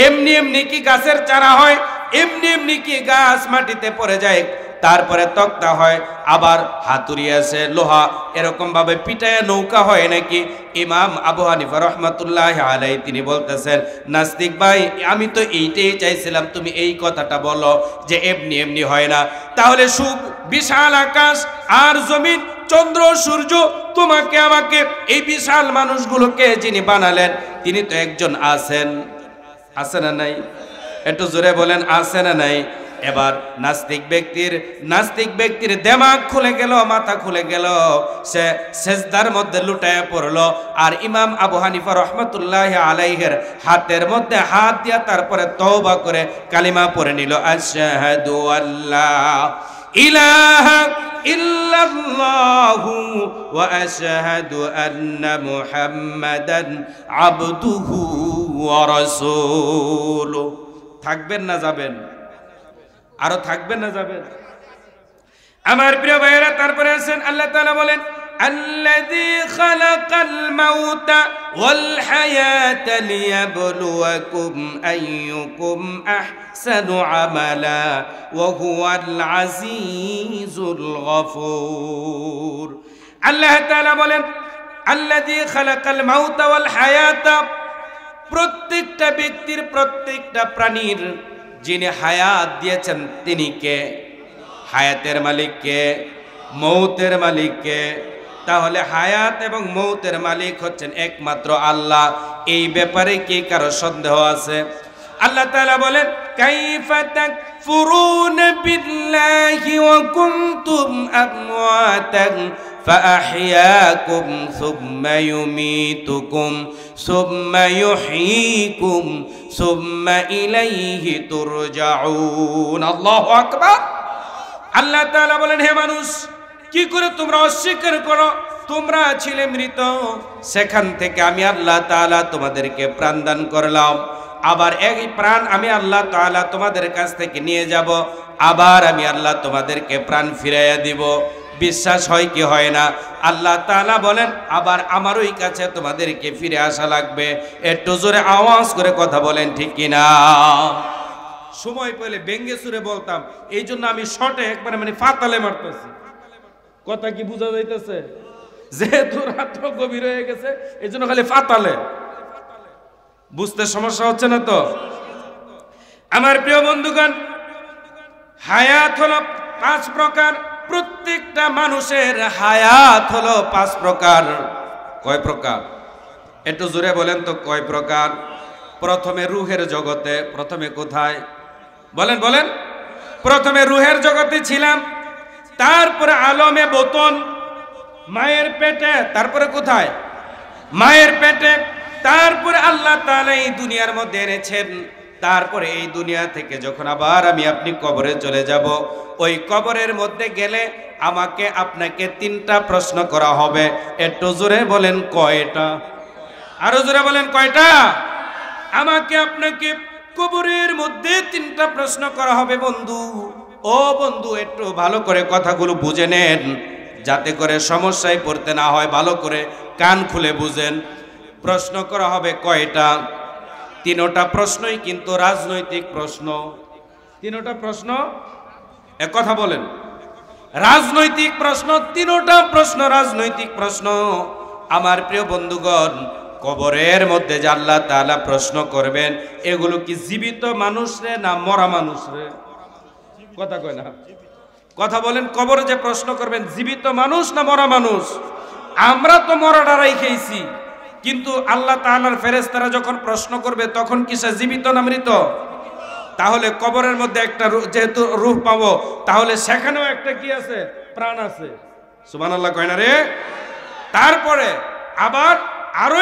এমনি এমনি কি গাছের চারা হয়? এমনি এমনি কি গাছ মাটিতে পড়ে যায়, তারপরে তক্তা হয়, আবার হাতুড়ি আছে, লোহা, এরকম ভাবে পিটায় নৌকা হয় নাকি? ইমাম আবু হানিফা রহমাতুল্লাহি আলাইহি তিনি বলতেছেন, নাস্তিক ভাই, আমি তো এইটাই চাইছিলাম তুমি এই কথাটা বলো যে এমনি এমনি হয় না। তাহলে বিশাল আকাশ আর জমিন, চন্দ্র সূর্য, তোমাকে আমাকে এই বিশাল মানুষগুলোকে যিনি বানালেন তিনি তো একজন আছেন, আছে না নাই? একটু জোরে বলেন, আছে না নাই? এবার নাস্তিক ব্যক্তির দিমাগ খুলে গেল, মাথা খুলে গেল, সে সেজদার মধ্যে লুটায় পড়লো। আর ইমাম আবু হানিফা রহমাতুল্লাহি আলাইহির হাতের মধ্যে হাত দিয়া তারপরে তওবা করে কালিমা পড়ে নিল, আশহাদু আল্লা ইলাহা ইল্লাল্লাহু ওয়া আশহাদু আন্না মুহাম্মাদান আবদুহু ওয়া রাসূলুহু। থাকবেন না যাবেন? আরো থাকবেন না যাবেন? আমার প্রিয় ভাইয়েরা, তারপরে আছেন আল্লাহ তাআলা বলেন, আল্লাযী খালাকাল মাউতা ওয়াল হায়াতা লিয়াবলুয়াকুম আইয়ুকুম আহসানু আমালা ওয়া হুয়াল আজিজুল গফুর। আল্লাহ তাআলা বলেন আল্লাযী খালাকাল মাউতা ওয়াল হায়াতা, প্রত্যেকটা ব্যক্তির প্রত্যেকটা প্রাণীর যিনি হায়াত দিয়েছেন তিনি কে? হায়াতের মালিক কে? মৌতের মালিক কে? তাহলে হায়াত এবং মৌতের মালিক হচ্ছেন একমাত্র আল্লাহ। এই ব্যাপারে কি কারো সন্দেহ আছে? আল্লাহ তাআলা বলেন কাইফা তাকফুরুনা বিল্লাহি ওয়া কুনতুম আমওয়াতান فأحياكم ثم يميتكم ثم يحييكم ثم إليه ترجعون। আল্লাহু আকবার। আল্লাহ তাআলা বলেন হে মানুষ, কি করে তোমরা অস্বীকার করো? তোমরা ছিলে মৃত, সেখান থেকে আমি আল্লাহ তাআলা তোমাদেরকে প্রাণ দান করলাম, আবার এই প্রাণ আমি আল্লাহ তাআলা তোমাদের কাছ থেকে নিয়ে যাব, আবার আমি আল্লাহ তোমাদেরকে প্রাণ ফিরাইয়া দিব। বিশ্বাস হয় কি হয় না? আল্লাহ তাআলা বলেন আবার আমার ওই কাছে তোমাদেরকে ফিরে আসা লাগবে। একটু জোরে আওয়াজ করে কথা বলেন ঠিক কিনা? সময় পেলে ব্যঙ্গে সুরে বলতাম, এই জন্য আমি শর্টে একবারে মানে ফাতালে মারতেছি। কথা কি বোঝা যাইতেছে? যেহেতু রাত্র গভীর হয়ে গেছে এই জন্য খালি ফাতালে, বুঝতে সমস্যা হচ্ছে না তো? আমার প্রিয় বন্ধুগণ, হায়াত হলো 5 প্রকার। প্রত্যেকটা মানুষের হায়াত হলো 5 প্রকার। কয় প্রকার? একটু জোরে বলেন তো কয় প্রকার? প্রথমে রূহের জগতে। প্রথমে কোথায়? বলেন বলেন। প্রথমে রূহের জগতে ছিলাম, তারপরে আলমে বতন মায়ের পেটে, তারপরে কোথায়? মায়ের পেটে। তারপরে আল্লাহ তাআলা এই দুনিয়ার মধ্যে এনেছেন। তারপরে এই দুনিয়া থেকে যখন আবার আমি আপনি কবরে চলে যাব, ওই কবরের মধ্যে গেলে আমাকে আপনাকে 3টা প্রশ্ন করা হবে। একটু জোরে বলেন কয়টা? আরো জোরে বলেন কয়টা? আমাকে আপনাকে কবরের মধ্যে 3টা প্রশ্ন করা হবে বন্ধু। ও বন্ধু, একটু ভালো করে কথাগুলো বুঝে নেন, যাতে করে সমস্যায় পড়তে না হয়। ভালো করে কান খুলে বুঝেন। প্রশ্ন করা হবে কয়টা? 3টা প্রশ্নই কিন্তু রাজনৈতিক প্রশ্ন। 3টা প্রশ্ন, এক কথা বলেন, রাজনৈতিক প্রশ্ন। 3টা প্রশ্ন রাজনৈতিক প্রশ্ন। আমার প্রিয় বন্ধুগণ, কবরের মধ্যে যে আল্লাহ তাআলা প্রশ্ন করবেন, এগুলো কি জীবিত মানুষ রে না মরা মানুষ রে? কথা কয় না, কথা বলেন। কবরে যে প্রশ্ন করবেন, জীবিত মানুষ না মরা মানুষ? আমরা তো মরাটারাই খেয়েছি, কিন্তু আল্লাহ তাআলার ফেরেশতারা যখন প্রশ্ন করবে তখন কি সে জীবিত না মৃত? তাহলে কবরের মধ্যে একটা যেহেতু রূহ পাবো, তাহলে সেখানেও একটা কি আছে? প্রাণ আছে। সুবহানাল্লাহ কয় না রে? তারপরে আবার আরো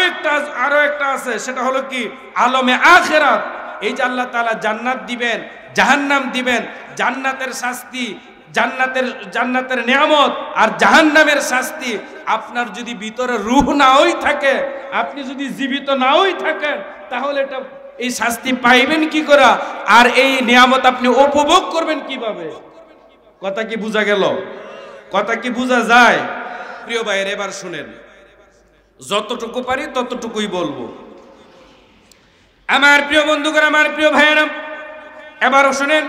একটা আছে, সেটা হলো কি? আলমে আখিরাত। এই যে আল্লাহ তাআলা জান্নাত দিবেন, জাহান্নাম দিবেন, জান্নাতের শাস্তি, জান্নাতের নিয়ামত আর জাহান্নামের শাস্তি। আপনার যদি ভিতরে রূহ নাওই থাকে, আপনি যদি জীবিত নাওই থাকেন, তাহলে এটা এই শাস্তি পাইবেন কি করে? আর এই নিয়ামত আপনি উপভোগ করবেন কিভাবে? কথা কি বোঝা গেল? কথা কি বোঝা যায়? প্রিয় ভাইয়ের, এবার শুনেন, যতটুকু পারি ততটুকুই বলবো। আমার প্রিয় বন্ধুগণ, আমার প্রিয় ভাইয়েরা, এবার শুনেন,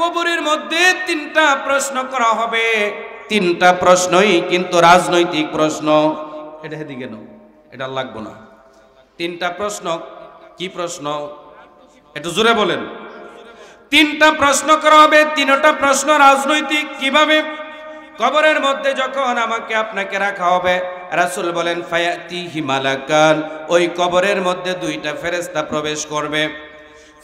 কবরের মধ্যে 3টা প্রশ্ন করা হবে। 3টা প্রশ্নই কিন্তু রাজনৈতিক প্রশ্ন। এটা হেদিকে নাও, এটা লাগবো না। 3টা প্রশ্ন কি প্রশ্ন? একটু জোরে বলেন। 3টা প্রশ্ন করা হবে। 3টা প্রশ্ন রাজনৈতিক। কিভাবে? কবরের মধ্যে যখন আমাকে আপনাকে রাখা হবে, রাসূল বলেন ফায়াতিহি মালাকান, ওই কবরের মধ্যে 2টা ফেরেশতা প্রবেশ করবে।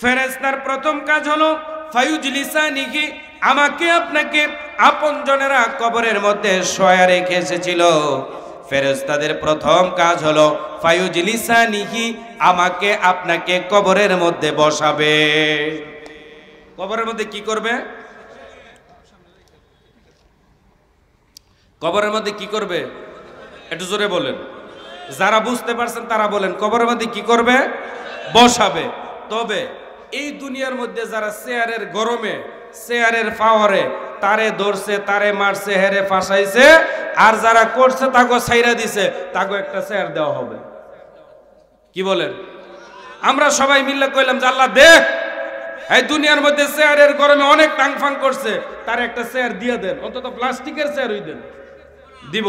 ফেরেশতার প্রথম কাজ হলো ফায়ুজলিসানিহি, আমাকে আপনাকে আপনজনেরা কবরের মধ্যে শোয়া রেখে এসেছিল। ফেরেশতাদের প্রথম কাজ হলো ফায়ুজলিসানিহি, আমাকে আপনাকে কবরের মধ্যে বসাবে। কবরের মধ্যে কি করবে? কবরের মধ্যে কি করবে? একটু জোরে বলেন। যারা বুঝতে পারছেন তারা বলেন, কবরের মধ্যে কি করবে? বসাবে। তবে এই দুনিয়ার মধ্যে যারা চেয়ারের গরমে, চেয়ারের পাওয়ারে তারে ধরছে, তারে মারছে, হেরে ফাঁসাইছে, আর যারা করছে তাকে ছাইরা দিছে তাকে একটা চেয়ার দেওয়া হবে। কি বলেন? আমরা সবাই মিলে কইলাম যে আল্লাহ দেখ, এই দুনিয়ার মধ্যে চেয়ারের গরমে অনেক টাংফাং করছে, তার একটা চেয়ার দিয়ে দেন, অন্তত প্লাস্টিকের চেয়ার হই দেন। দিব?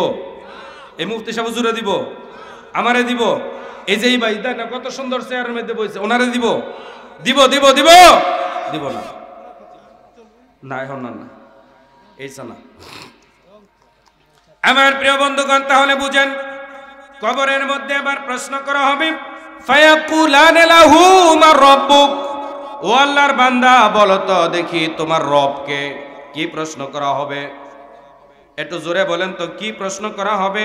এই মুফতি সাহেব হুজুরে দিব, আমারে দিব, এই যে এই ভাই দেন কত সুন্দর চেয়ারের মধ্যে বইছে, ওনারে দিব? দিব দিব দিব দিব না, না এখন না, এই না। আমার প্রিয় বন্ধুগণ, তাহলে বুঝেন, কবরের মধ্যে আবার প্রশ্ন করা হবে, ফায়াকুলান লাহু মা রাব্বুক, ও আল্লাহর বান্দা বলো তো দেখি তোমার রবকে। কি প্রশ্ন করা হবে? একটু জোরে বলেন তো, কি প্রশ্ন করা হবে?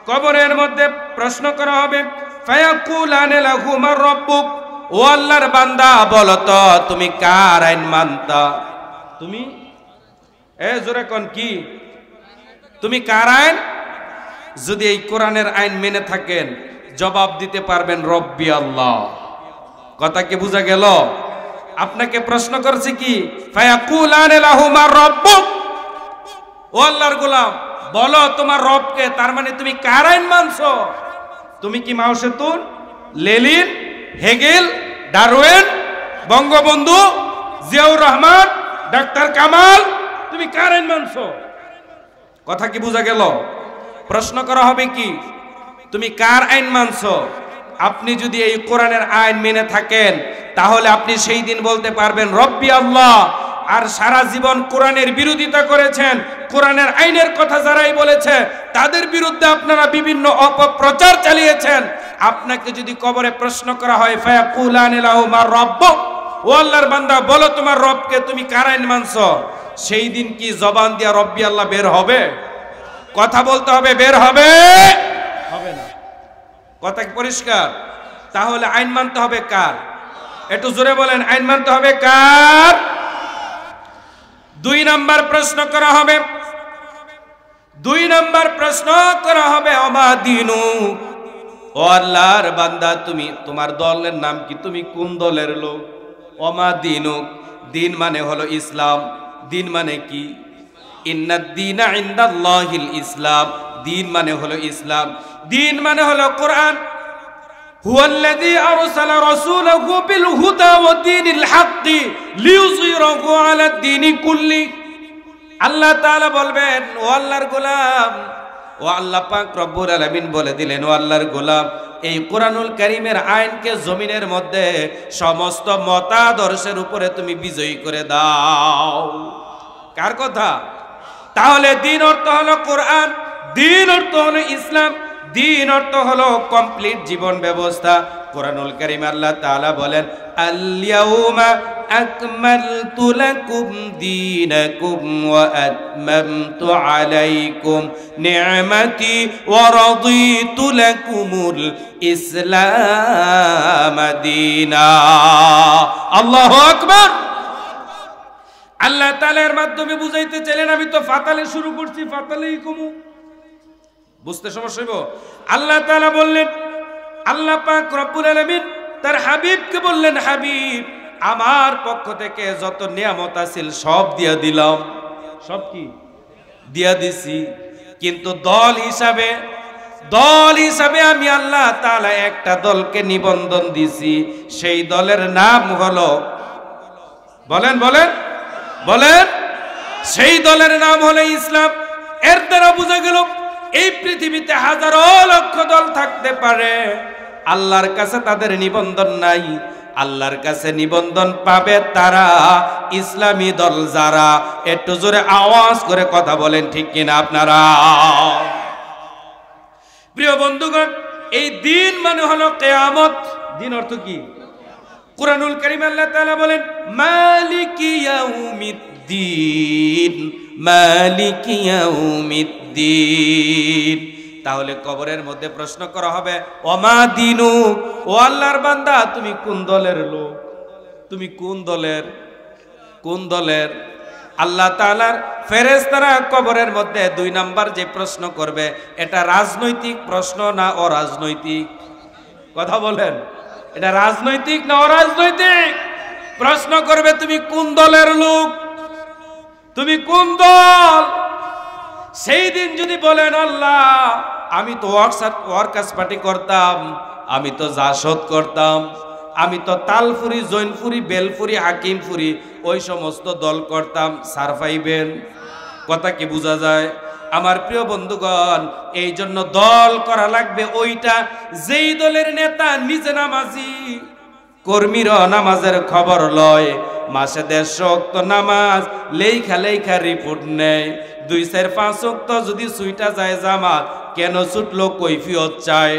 কবরের মধ্যে প্রশ্ন করা হবে, ফায়াকুলান লাহু মা রাব্বুক, ও আল্লাহর বান্দা বলো তো তুমি কার আইন মানতা? তুমি জোরে কোন, কি তুমি কার আইন? যদি এই কোরআনের আইন মেনে থাকেন জবাব দিতে পারবেন রব্বি আল্লাহ। কথা কি বুঝা গেল? আপনাকে প্রশ্ন করছি কি, ফায়াকুলান লাহু মা রাব্বুক, ও আল্লাহর গোলাম বলো তোমার রবকে। তার মানে তুমি কার আইন মানছো? তুমি কি Mao Zedong, Lenin, Hegel, Darwin, Bangabandhu, Ziaur Rahman, doctor Kamal, তুমি কার আইন মানছো? কথা কি বুঝা গেল? প্রশ্ন করা হবে কি, তুমি কার আইন মানছো? আপনি যদি এই কোরআনের আইন মেনে থাকেন তাহলে আপনি সেই দিন বলতে পারবেন রব্বি আল্লাহ। আর সারা জীবন কোরআনের বিরোধিতা করেছেন, কোরআনের আইনের কথা যারাই বলেছে তাদের বিরুদ্ধে আপনারা বিভিন্ন অপপ্রচার চালিয়েছেন। আপনাকে যদি কবরে প্রশ্ন করা হয়, ফায়াকুলান লাহু মা রাব্বুক, ও আল্লাহর বান্দা বলো তোমার রবকে, তুমি কার আইন মানছো? সেই দিন কি জবান দিয়া রব্বি আল্লাহ বের হবে? কথা বলতে হবে, বের হবে? হবে না। কথা কি পরিষ্কার? তাহলে আইন মানতে হবে কার? একটু জোরে বলেন, আইন মানতে হবে কার? 2 নাম্বার প্রশ্ন করা হবে, 2 নাম্বার প্রশ্ন করা হবে, ওমা দিনু, ও আল্লাহর বান্দা তুমি, তোমার দলের নাম কি? তুমি কোন দলের লোক? ওমা দিনু, দিন মানে হলো ইসলাম। দিন মানে কি? ইন্নাদ দীনা ইনদাল্লাহিল ইসলাম, দিন মানে হলো ইসলাম, দিন মানে হলো কোরআন। হুয়াল্লাযী আরসালা রাসূলাহু বিল হুদা ওয়া দীনিল হাক্কি লিইয়ুযহিরাহু আলাদ দীনি কুল্লি। আল্লাহ তাআলা বলবেন, ও আল্লাহর গোলাম, ও আল্লাহ পাক রব্বুল আলামিন বলে দিলেন, ও আল্লাহর গোলাম এই কোরআনুল কারীমের আইনকে জমিনের মধ্যে সমস্ত মতাদর্শের উপরে তুমি বিজয়ী করে দাও। কার কথা? তাহলে দিন অর্থ হলো কোরআন, দিন অর্থ হলো ইসলাম, দিন অর্থ হলো কমপ্লিট জীবন ব্যবস্থা। কোরআনুল কারীম আল্লাহ তাআলা বলেন, আল-ইয়াউমা আকমালতু লাকুম দীনাকুম ওয়া আতমামতু আলাইকুম নি'মাতি ওয়া রাদিতু লাকুমুল ইসলাম দীনা। আল্লাহু আকবার। আল্লাহ তাআলার মাধ্যমে বুঝাইতে চাইলেন, আমি তো ফাতালে শুরু করছি, ফাতালেই কমু, বুঝতে সমস্যা হইব। আল্লাহ তাআলা বললেন, আল্লাহ পাক রব্বুল আলামিন তার হাবিবকে বললেন, হাবিব আমার পক্ষ থেকে যত নিয়ামত আছিল সব দিয়া দিলাম। সব কি দিয়া দিছি, কিন্তু দল হিসাবে আমি আল্লাহ তাআলা একটা দলকে নিবন্ধন দিছি। সেই দলের নাম হলো, বলেন বলেন বলেন, সেই দলের নাম হলো ইসলাম। এর দ্বারা বোঝা গেল এই পৃথিবীতে হাজারো লক্ষ দল থাকতে পারে, আল্লাহর কাছে তাদের নিবন্ধন নাই। আল্লাহর কাছে নিবন্ধন পাবে তারা, ইসলামী দল যারা। একটু জোরে আওয়াজ করে কথা বলেন, ঠিক কিনা আপনারা? প্রিয় বন্ধুগণ, এই দিন মানে হলো কিয়ামত। দিন অর্থ কি? কুরআনুল কারীম আল্লাহ তাআলা বলেন, মালিকি ইয়াউমিদ্দিন, মালিকি ইয়াউমিদ্দিন। তাহলে কবরের মধ্যে প্রশ্ন করা হবে, ওমা দিনু, ও আল্লাহর বান্দা তুমি কোন দলের লোক? তুমি কোন দলের? কোন দলের? আল্লাহ তাআলার ফেরেশতারা কবরের মধ্যে 2 নাম্বার যে প্রশ্ন করবে, এটা রাজনৈতিক প্রশ্ন না অরাজনৈতিক? কথা বলেন, এটা রাজনৈতিক না অরাজনৈতিক? প্রশ্ন করবে তুমি কোন দলের লোক, তুমি কোন দল? সেই দিন যদি বলেন আল্লাহ আমি তো ওয়ার্কার্স পার্টি করতাম, আমি তো জাসদ করতাম, আমি তো তালফুরি, জৈনপুরি, বেলপুরি, হাকিমপুরি ওই সমস্ত দল করতাম, সার পাইবেন? কথা কি বোঝা যায়? আমার প্রিয় বন্ধুগণ, এই জন্য দল করা লাগবে ওইটা যেই দলের নেতা নিজে নামাজি, কর্মীরা নামাজের খবর লয়, মাসে 150 ওয়াক্ত নামাজ লেখা লেখা রিপোর্ট নেয়, 2-4-5 ওয়াক্ত যদি ছুইটা যায় জামাত, কেন ছুটলো কৈফিয়ত চায়।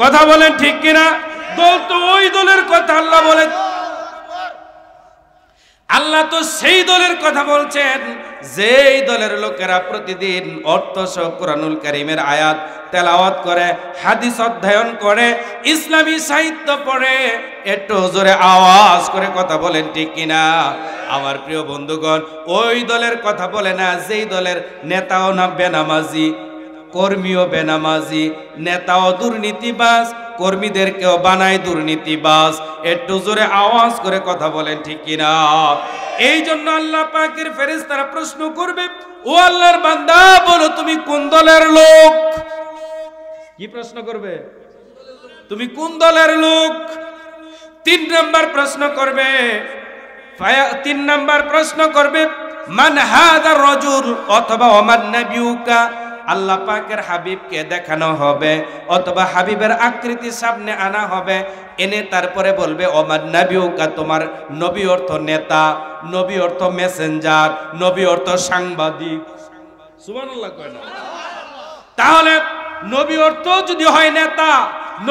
কথা বলেন ঠিক কিনা? দল তো ওই দলের কথা আল্লাহ বলে, আল্লাহ তো সেই দলের কথা বলছেন যেই দলের লোকেরা প্রতিদিন অর্থসহ কুরআনুল কারীমের আয়াত তেলাওয়াত করে, হাদিস অধ্যয়ন করে, ইসলামী সাহিত্য পড়ে। একটু জোরে আওয়াজ করে কথা বলেন ঠিক কিনা? আমার প্রিয় বন্ধুগণ, ওই দলের কথা বলে না যেই দলের নেতাও না বেনামাজি, কর্মীও বেনামাজি, নেতাও দুর্নীতিবাজ, কর্মীদেরকেও বানায় দুর্নীতিবাজ। একটু জোরে আওয়াজ করে কথা বলেন ঠিক কিনা? এই জন্য আল্লাহ পাকের ফেরেশতারা প্রশ্ন করবে, ও আল্লাহর বান্দা বলো তুমি কোন দলের লোক? কি প্রশ্ন করবে? তুমি কোন দলের লোক? 3 নাম্বার প্রশ্ন করবে, 3 নাম্বার প্রশ্ন করবে মান হাযার রাজুল, অথবা ওমান নাবিয়ুকা, আল্লাহ পাকের হাবিবকে দেখানো হবে অথবা হাবিবের আকৃতি সামনে আনা হবে, এনে তারপরে বলবে ওমান নাবিয়ুকা, তোমার নবী অর্থ নেতা, নবী অর্থ মেসেঞ্জার, নবী অর্থ সাংবাদিক। সুবহানাল্লাহ কয় না? তাহলে নবী অর্থ যদি হয় নেতা,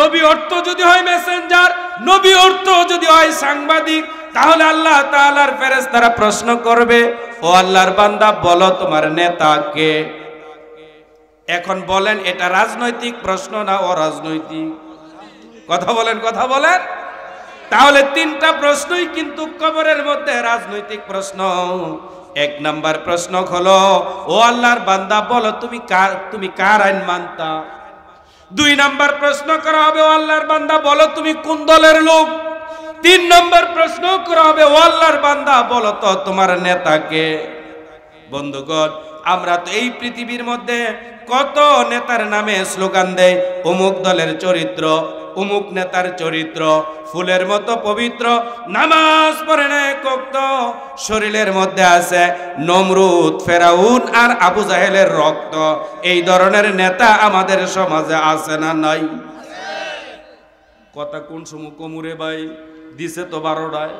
নবী অর্থ যদি হয় মেসেঞ্জার, নবী অর্থ যদি হয় সাংবাদিক, তাহলে আল্লাহ তাআলার ফেরেশতারা প্রশ্ন করবে, ও আল্লাহর বান্দা বলো তোমার নেতা কে? এখন বলেন এটা রাজনৈতিক প্রশ্ন না অরাজনৈতিক? কথা বলেন, কথা বলেন। তাহলে 3টা প্রশ্নই কিন্তু কবরের মধ্যে রাজনৈতিক প্রশ্ন। 1 নাম্বার প্রশ্ন হলো, ও আল্লাহর বান্দা বলো তুমি কার আইন মানতা? 2 নাম্বার প্রশ্ন করা হবে, ও আল্লাহর বান্দা বলো তুমি কোন দলের লোক? 3 নাম্বার প্রশ্ন করা হবে, ও আল্লাহর বান্দা বলো তো তোমার নেতাকে? বন্ধুগণ, আমরা তো এই পৃথিবীর মধ্যে কত নেতার নামে স্লোগান দেয়, অমুক দলের চরিত্র, অমুক নেতার চরিত্র ফুলের মতো পবিত্র, নামাজ পড়ে না কক্ত, শরীরের মধ্যে আছে নমরুদ, ফেরাউন আর আবু জাহেলের রক্ত। এই ধরনের নেতা আমাদের সমাজে আছে না নাই? কথা কোন সময় কমুরে ভাই দিছে তো 12টায়।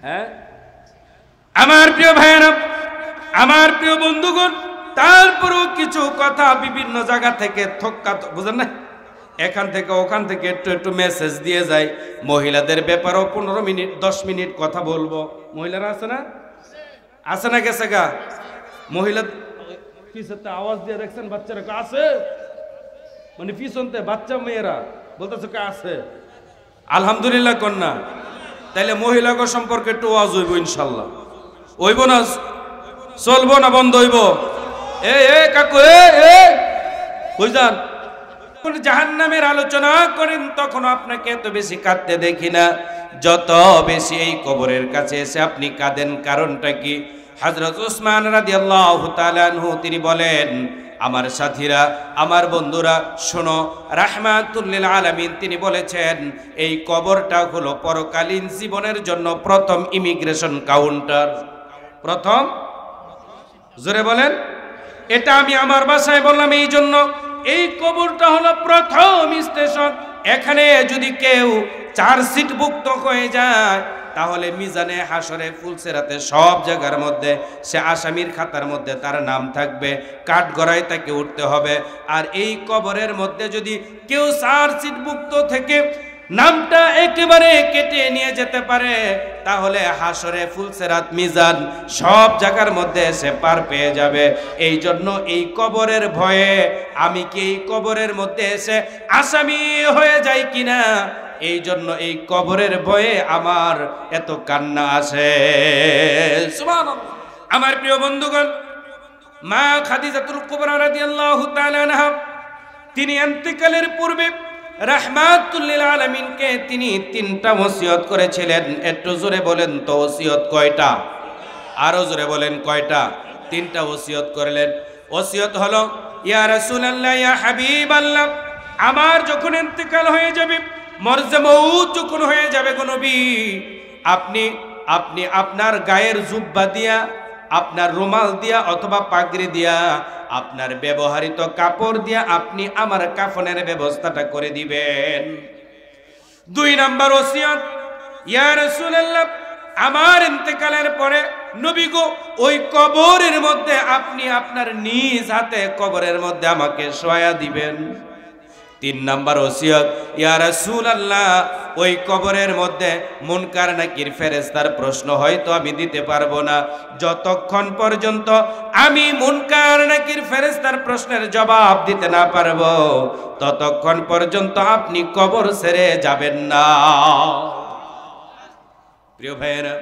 হ্যাঁ আমার প্রিয় ভাইয়েরা, আমার প্রিয় বন্ধুগণ, তারপরেও কিছু কথা বিভিন্ন জায়গা থেকে থক্কা, বুঝেন না, এখান থেকে ওখান থেকে একটু একটু মেসেজ দিয়ে যায়। মহিলাদের ব্যাপারেও 15 মিনিট 10 মিনিট কথা বলবো। মহিলারা আছে না? আছে না? গেছে গা মহিলা পিছতে আওয়াজ দিয়ে দেখছেন বাচ্চারা আছে, মানে পিছনতে বাচ্চা মেয়েরা বলতেছে কে আছে, আলহামদুলিল্লাহ কন্যা। তাইলে মহিলাগো সম্পর্কে একটু আওয়াজ হইব, ইনশাল্লাহ হইব না? চলবো না বন্ধ হইব? এ কাকু কই যান? জাহান্নামের আলোচনা করেন তখন আপনাকে এত বেশি কাঁদতে দেখি না, যত বেশি এই কবরের কাছে এসে আপনি কাঁদেন। কারণটা কি? হযরত উসমান রাদিয়াল্লাহু তাআলা আনহু তিনি বলেন, আমার সাথীরা, আমার বন্ধুরা শোনো, রাহমাতুল লিল আলামিন তিনি বলেছেন এই কবরটা হলো পরকালীন জীবনের জন্য প্রথম ইমিগ্রেশন কাউন্টার। প্রথম, জোরে বলেন। এটা আমি আমার ভাষায় বললাম এই জন্য, এই কবরটা হলো প্রথম স্টেশন। এখানে যদি কেউ চার্জশিটভুক্ত হয়ে যায় তাহলে মিজানে হাসরে ফুলসেরাতে সব জায়গার মধ্যে সে আসামির খাতার মধ্যে তার নাম থাকবে, কাঠগড়ায় তাকে উঠতে হবে। আর এই কবরের মধ্যে যদি কেউ চার্জশিটভুক্ত থেকে নামটা একেবারে কেটে নিয়ে যেতে পারে তাহলে হাসরে ফুলসেরাত মিজান সব জায়গার মধ্যে সে পার পেয়ে যাবে। এই জন্য এই কবরের ভয়ে আমি কি এই কবরের মধ্যে এসে আসামি হয়ে যাই কিনা, এই জন্য এই কবরের ভয়ে আমার এত কান্না আসে। সুবহানাল্লাহ। আমার প্রিয় বন্ধুগণ, মা খাদিজাতুল কুবরা রাদিয়াল্লাহু তাআলা আনহা তিনি ইন্তেকালের পূর্বে রাহমাতুল লিল আলামিনকে তিনি 3টা ওসিয়ত করেছিলেন। একটু জোরে বলেন তো ওসিয়ত কয়টা? আরো জোরে বলেন কয়টা? 3টা ওসিয়ত করলেন। ওসিয়ত হলো, ইয়া রাসূলুল্লাহ, ইয়া হাবিবাল্লাহ, আমার যখন ইন্তেকাল হয়ে যাবে, মরজে মউত যখন হয়ে যাবে গো নবী, আপনি আপনার গায়ের জুব্বা দিয়া, আপনার রুমাল দিয়া অথবা পাগড়ি দিয়া, আপনার ব্যবহৃত কাপড় দিয়া আপনি আমার কাফনের ব্যবস্থাটা করে দিবেন। 2 নাম্বার ওসিয়ত, ইয়া রাসূলুল্লাহ, আমার ইন্তেকালের পরে নবী গো, ওই কবরের মধ্যে আপনি আপনার নিজ হাতে কবরের মধ্যে আমাকে শোয়া দিবেন। 3 নাম্বার ওসিয়ত, ইয়া রাসূলুল্লাহ, ওই কবরের মধ্যে মুনকার নাকির ফেরেশতার প্রশ্ন হয়তো আমি দিতে পারবো না, যতক্ষণ পর্যন্ত আমি মুনকার নাকির ফেরেশতার প্রশ্নের জবাব দিতে না পারবো, ততক্ষণ পর্যন্ত আপনি কবর ছেড়ে যাবেন না। প্রিয় ভাইয়েরা,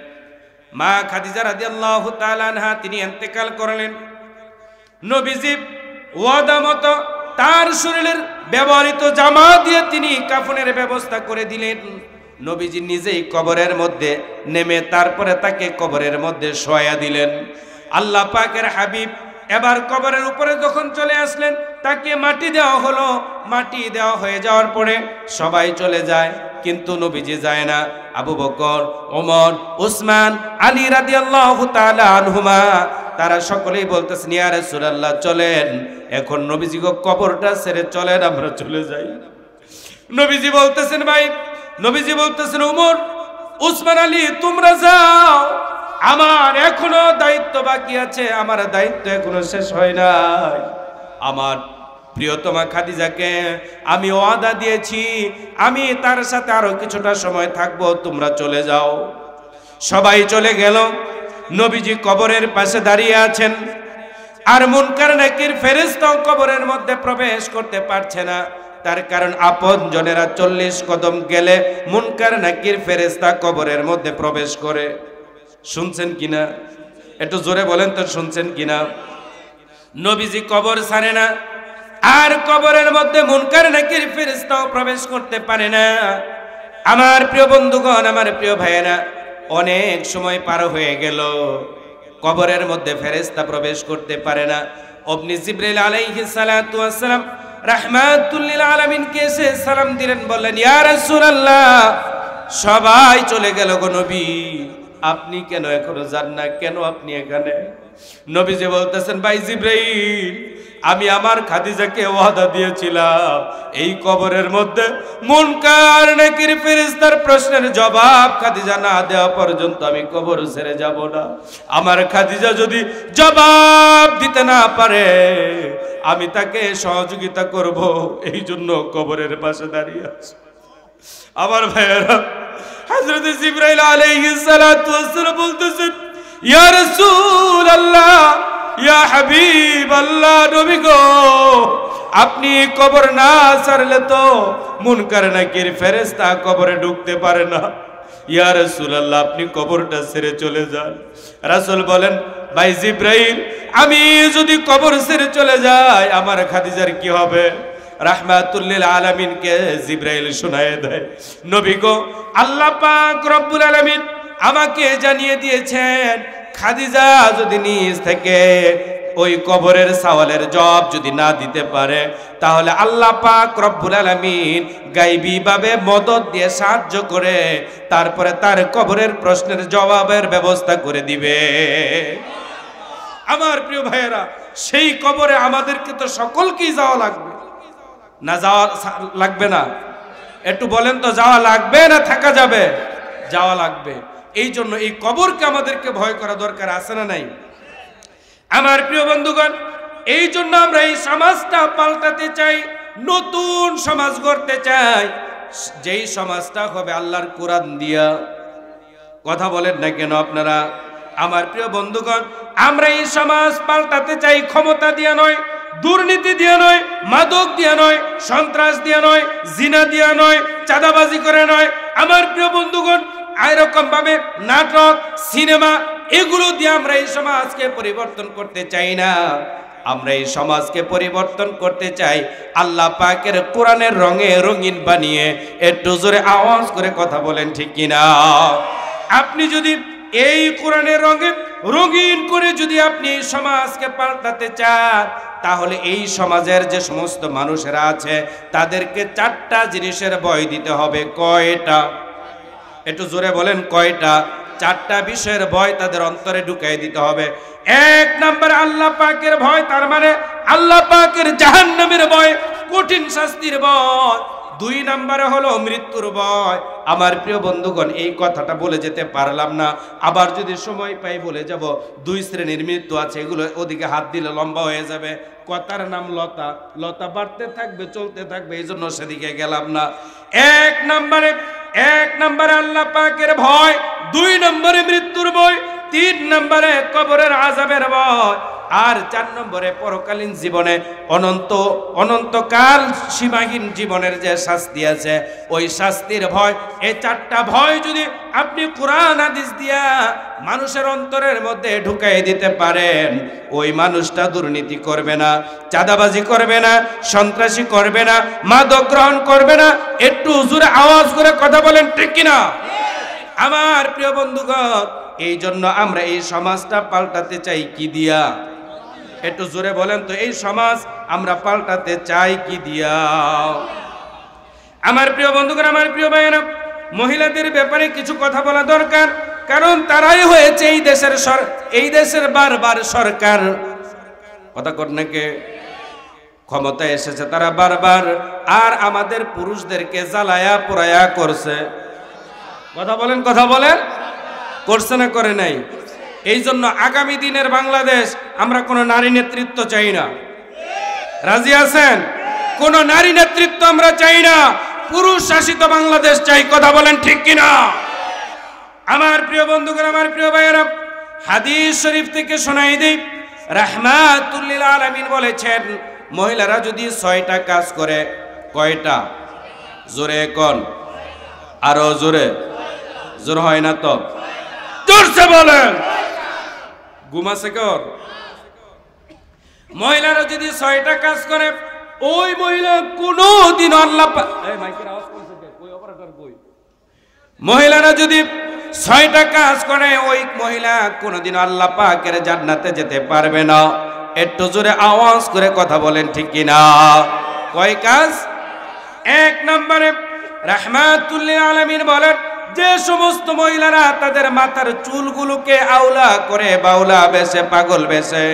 মা খাদিজা রাদিয়াল্লাহু তাআলা আনহা তিনি ইন্তেকাল করলেন। নবীজি ওয়াদা মতো তার শরীরের ব্যবহৃত জামা দিয়ে তিনি কাফনের ব্যবস্থা করে দিলেন। নবীজি নিজেই কবরের মধ্যে নেমে তারপরে তাকে কবরের মধ্যে শোয়া দিলেন। আল্লাহ পাকের হাবিব এবার কবরের উপরে যখন চলে আসলেন, তাকে মাটি দেওয়া হলো। মাটি দেওয়া হয়ে যাওয়ার পরে সবাই চলে যায়, কিন্তু নবীজি যায় না। আবু বকর, ওমর, উসমান, আলী রাদিয়াল্লাহু তাআলা আনহুমা তারা সকলেই বলতেছেন, ইয়া রাসূলুল্লাহ, চলেন এখন নবীজিকে কবরটা ছেড়ে চলেন, আমরা চলে যাই। নবীজি বলতেছেন ভাই, নবীজি বলতেছেন ওমর, উসমান, আলী, তোমরা যাও, আমার এখনো দায়িত্ব বাকি আছে, আমার দায়িত্ব এখনো শেষ হয় নাই। আমার প্রিয়তমা খাদিজাকে আমি ওয়াদা দিয়েছি, আমি তার সাথে আরো কিছুটা সময় থাকবো, তোমরা চলে যাও। সবাই চলে গেল। নবীজি কবরের পাশে দাঁড়িয়ে আছেন, আর মুনকার নাকির ফেরেশতাও কবরের মধ্যে প্রবেশ করতে পারছে না। তার কারণ আপন জনেরা 40 কদম গেলে মুনকার নাকির ফেরেশতা কবরের মধ্যে প্রবেশ করে। শুনছেন কিনা? একটু জোরে বলেন তো, শুনছেন কিনা? নবীজি কবর ছাড়ে না, আর কবরের মধ্যে মুনকার নাকির ফেরেশতাও প্রবেশ করতে পারে না। আমার প্রিয় বন্ধুগণ, আমার প্রিয় ভাইয়েরা, অনেক সময় পার হয়ে গেল, কবরের মধ্যে ফেরেশতা প্রবেশ করতে পারে না। অগ্নি জিবরাইল আলাইহিস সালাতু ওয়াস সালাম রাহমাতুল লিল আলামিনকে এসে সালাম দিলেন, বললেন, ইয়া রাসূলুল্লাহ, সবাই চলে গেল গো নবী, আপনি কেন এখনো যান না? কেন আপনি এখানে? নবীজি বলতেছেন, ভাই জিবরাইল, আমি আমার খাদিজাকে ওয়াদা দিয়েছিলাম, এই কবরের মধ্যে মুনকার নাকির ফেরেশতার প্রশ্নের জবাব খাদিজা না দেওয়া পর্যন্ত আমি কবর ছেড়ে যাব না। আমার খাদিজা যদি জবাব দিতে না পারে, আমি তাকে সহযোগিতা করব, এই জন্য কবরের পাশে দাঁড়িয়ে আছি। আমার ভাইয়েরা, হযরত জিবরাইল আলাইহিস সালাতু ওয়াস সালাম বলতেছেন, ইয়া রাসূলুল্লাহ, ইয়া হাবিবাল্লাহ, নবী গো, আপনি কবর না ছাড়লে তো মুনকার নাকির ফেরেশতা কবরে ঢুকতে পারে না। ইয়া রাসূলুল্লাহ, আপনি কবরটা ছেড়ে চলে যান। রাসূল বলেন, ভাই জিবরাইল, আমি যদি কবর ছেড়ে চলে যাই, আমার খাদিজার কি হবে? রাহমাতুল লিল আলামিনকে জিবরাইল শোনায় দেয়, নবী গো, আল্লাহ পাক রব্বুল আলামিন আমাকে জানিয়ে দিয়েছেন, খাদিজা যদি নিজ থেকে ওই কবরের সওয়ালের জবাব যদি না দিতে পারে, তাহলে আল্লাহ পাক রব্বুল আলামিন গায়বী ভাবে মদদ দিয়ে সাহায্য করে তারপরে তার কবরের প্রশ্নের জবাবের ব্যবস্থা করে দিবে। আমার প্রিয় ভাইয়েরা, সেই কবরে আমাদেরকে তো সকলকেই যাওয়া লাগবে, না যাওয়া লাগবে না? একটু বলেন তো, যাওয়া লাগবে না থাকা যাবে? যাওয়া লাগবে। এই জন্য এই কবরকে আমাদেরকে ভয় করা দরকার আছে না নাই? আমার প্রিয় বন্ধুগণ, এই জন্য আমরা এই সমাজটা পাল্টাতে চাই, নতুন সমাজ গড়তে চাই, যেই সমাজটা হবে আল্লাহর কোরআন দিয়া। কথা বলেন না কেন আপনারা? আমার প্রিয় বন্ধুগণ, আমরা এই সমাজ পাল্টাতে চাই ক্ষমতা দিয়া নয়, দুর্নীতি দিয়া নয়, মাদক দিয়া নয়, সন্ত্রাস দিয়া নয়, জিনা দিয়া নয়, চাঁদাবাজি করে নয়। আমার প্রিয় বন্ধুগণ, এরকম ভাবে নাটক, সিনেমা, এগুলো দিয়ে আমরা এই সমাজকে পরিবর্তন করতে চাই না। আমরা এই সমাজকে পরিবর্তন করতে চাই আল্লাহ পাকের কোরআনের রঙে রঙিন বানিয়ে। একটু জোরে আওয়াজ করে কথা বলেন, ঠিক কিনা? আপনি যদি এই কোরআনের রঙে রঙিন করে যদি আপনি এই সমাজকে পাল্টাতে চান, তাহলে এই সমাজের যে সমস্ত মানুষেরা আছে তাদেরকে 4টা জিনিসের ভয় দিতে হবে। কয়টা? একটু জোরে বলেন, কয়টা? 4টা বিষয়ের ভয় তাদের অন্তরে ঢুকাই দিতে হবে। 1 নম্বর আল্লাহ পাকের ভয়, তার মানে আল্লাহ পাকের জাহান্নামের ভয়, কঠিন শাস্তির ভয়। 2 নম্বরে হলো মৃত্যুর ভয়। আমার প্রিয় বন্ধুগণ, এই কথাটা বলে যেতে পারলাম না, আবার যদি সময় পাই বলে যাব। 2 শ্রেণীর মৃত্যু আছে, এগুলো ওদিকে হাত দিলে লম্বা হয়ে যাবে। কথার নাম লতা, লতা বাড়তে থাকবে, চলতে থাকবে, এই জন্য সেদিকে গেলাম না। 1 নম্বরে আল্লাহ পাকের ভয়, 2 নম্বরে মৃত্যুর ভয়, 3 নম্বরে কবরের আযাবের ভয়, আর 4 নম্বরে পরকালীন জীবনে অনন্তকাল সীমাহীন জীবনের যে শাস্তি আছে, ওই শাস্তির ভয়। এই 4টা ভয় যদি আপনি কোরআন হাদিস দিয়া মানুষের অন্তরের মধ্যে ঢুকাই দিতে পারেন, ওই মানুষটা দুর্নীতি করবে না, চাঁদাবাজি করবে না, সন্ত্রাসী করবে না, মাদক গ্রহণ করবে না। একটু জোরে আওয়াজ করে কথা বলেন, ঠিক কিনা? আমার প্রিয় বন্ধুগণ, এই জন্য আমরা এই সমাজটা পাল্টাতে চাই কি দিয়া? একটু জোরে বলেন তো, এই সমাজ আমরা পাল্টাতে চাই কি দিয়া? আমার প্রিয় বন্ধুগণ, আমার প্রিয় ভাইয়েরা, মহিলাদের ব্যাপারে কিছু কথা বলা দরকার, কারণ তারাই হয়েছে এই দেশের বারবার সরকার। কথা কর নাকি? ক্ষমতায় এসেছে তারা বারবার, আর আমাদের পুরুষদেরকে জ্বালায়া পোড়ায়া করছে। কথা বলেন, কথা বলেন, করছে না করে নাই? এই জন্য আগামী দিনের বাংলাদেশ আমরা কোনো নারী নেতৃত্ব চাই না। রাজি আছেন? কোনো নারী নেতৃত্ব আমরা চাই না, পুরুষ শাসিত বাংলাদেশ চাই। কথা বলেন, ঠিক কিনা? আমার প্রিয় বন্ধুগণ, আমার প্রিয় ভাইয়েরা, হাদিস শরীফ থেকে শোনাই দিই, রাহমাতুল লিল আলামিন বলেছেন, মহিলারা যদি 6টা কাজ করে। কয়টা? জোরে কোন, আরো জোরে, জোর হয় না তো, জোরসে বলেন। ঘুমাছে কর? মহিলারা যদি 6টা কাজ করে, ওই মহিলা কোনদিন আল্লাহ মহিলারা যদি 6টা কাজ করে, ওই মহিলা কোনদিন আল্লাহ পাকের জান্নাতে যেতে পারবে না। একটু জোরে আওয়াজ করে কথা বলেন, ঠিক কিনা? কয় কাজ? 1 নম্বরে রাহমাতুল লিল আলামিন বলেন, যে সমস্ত মহিলারা তাদের মাথার চুলগুলোকে আউলা করে, বাউলা বেশে, পাগল বেশে,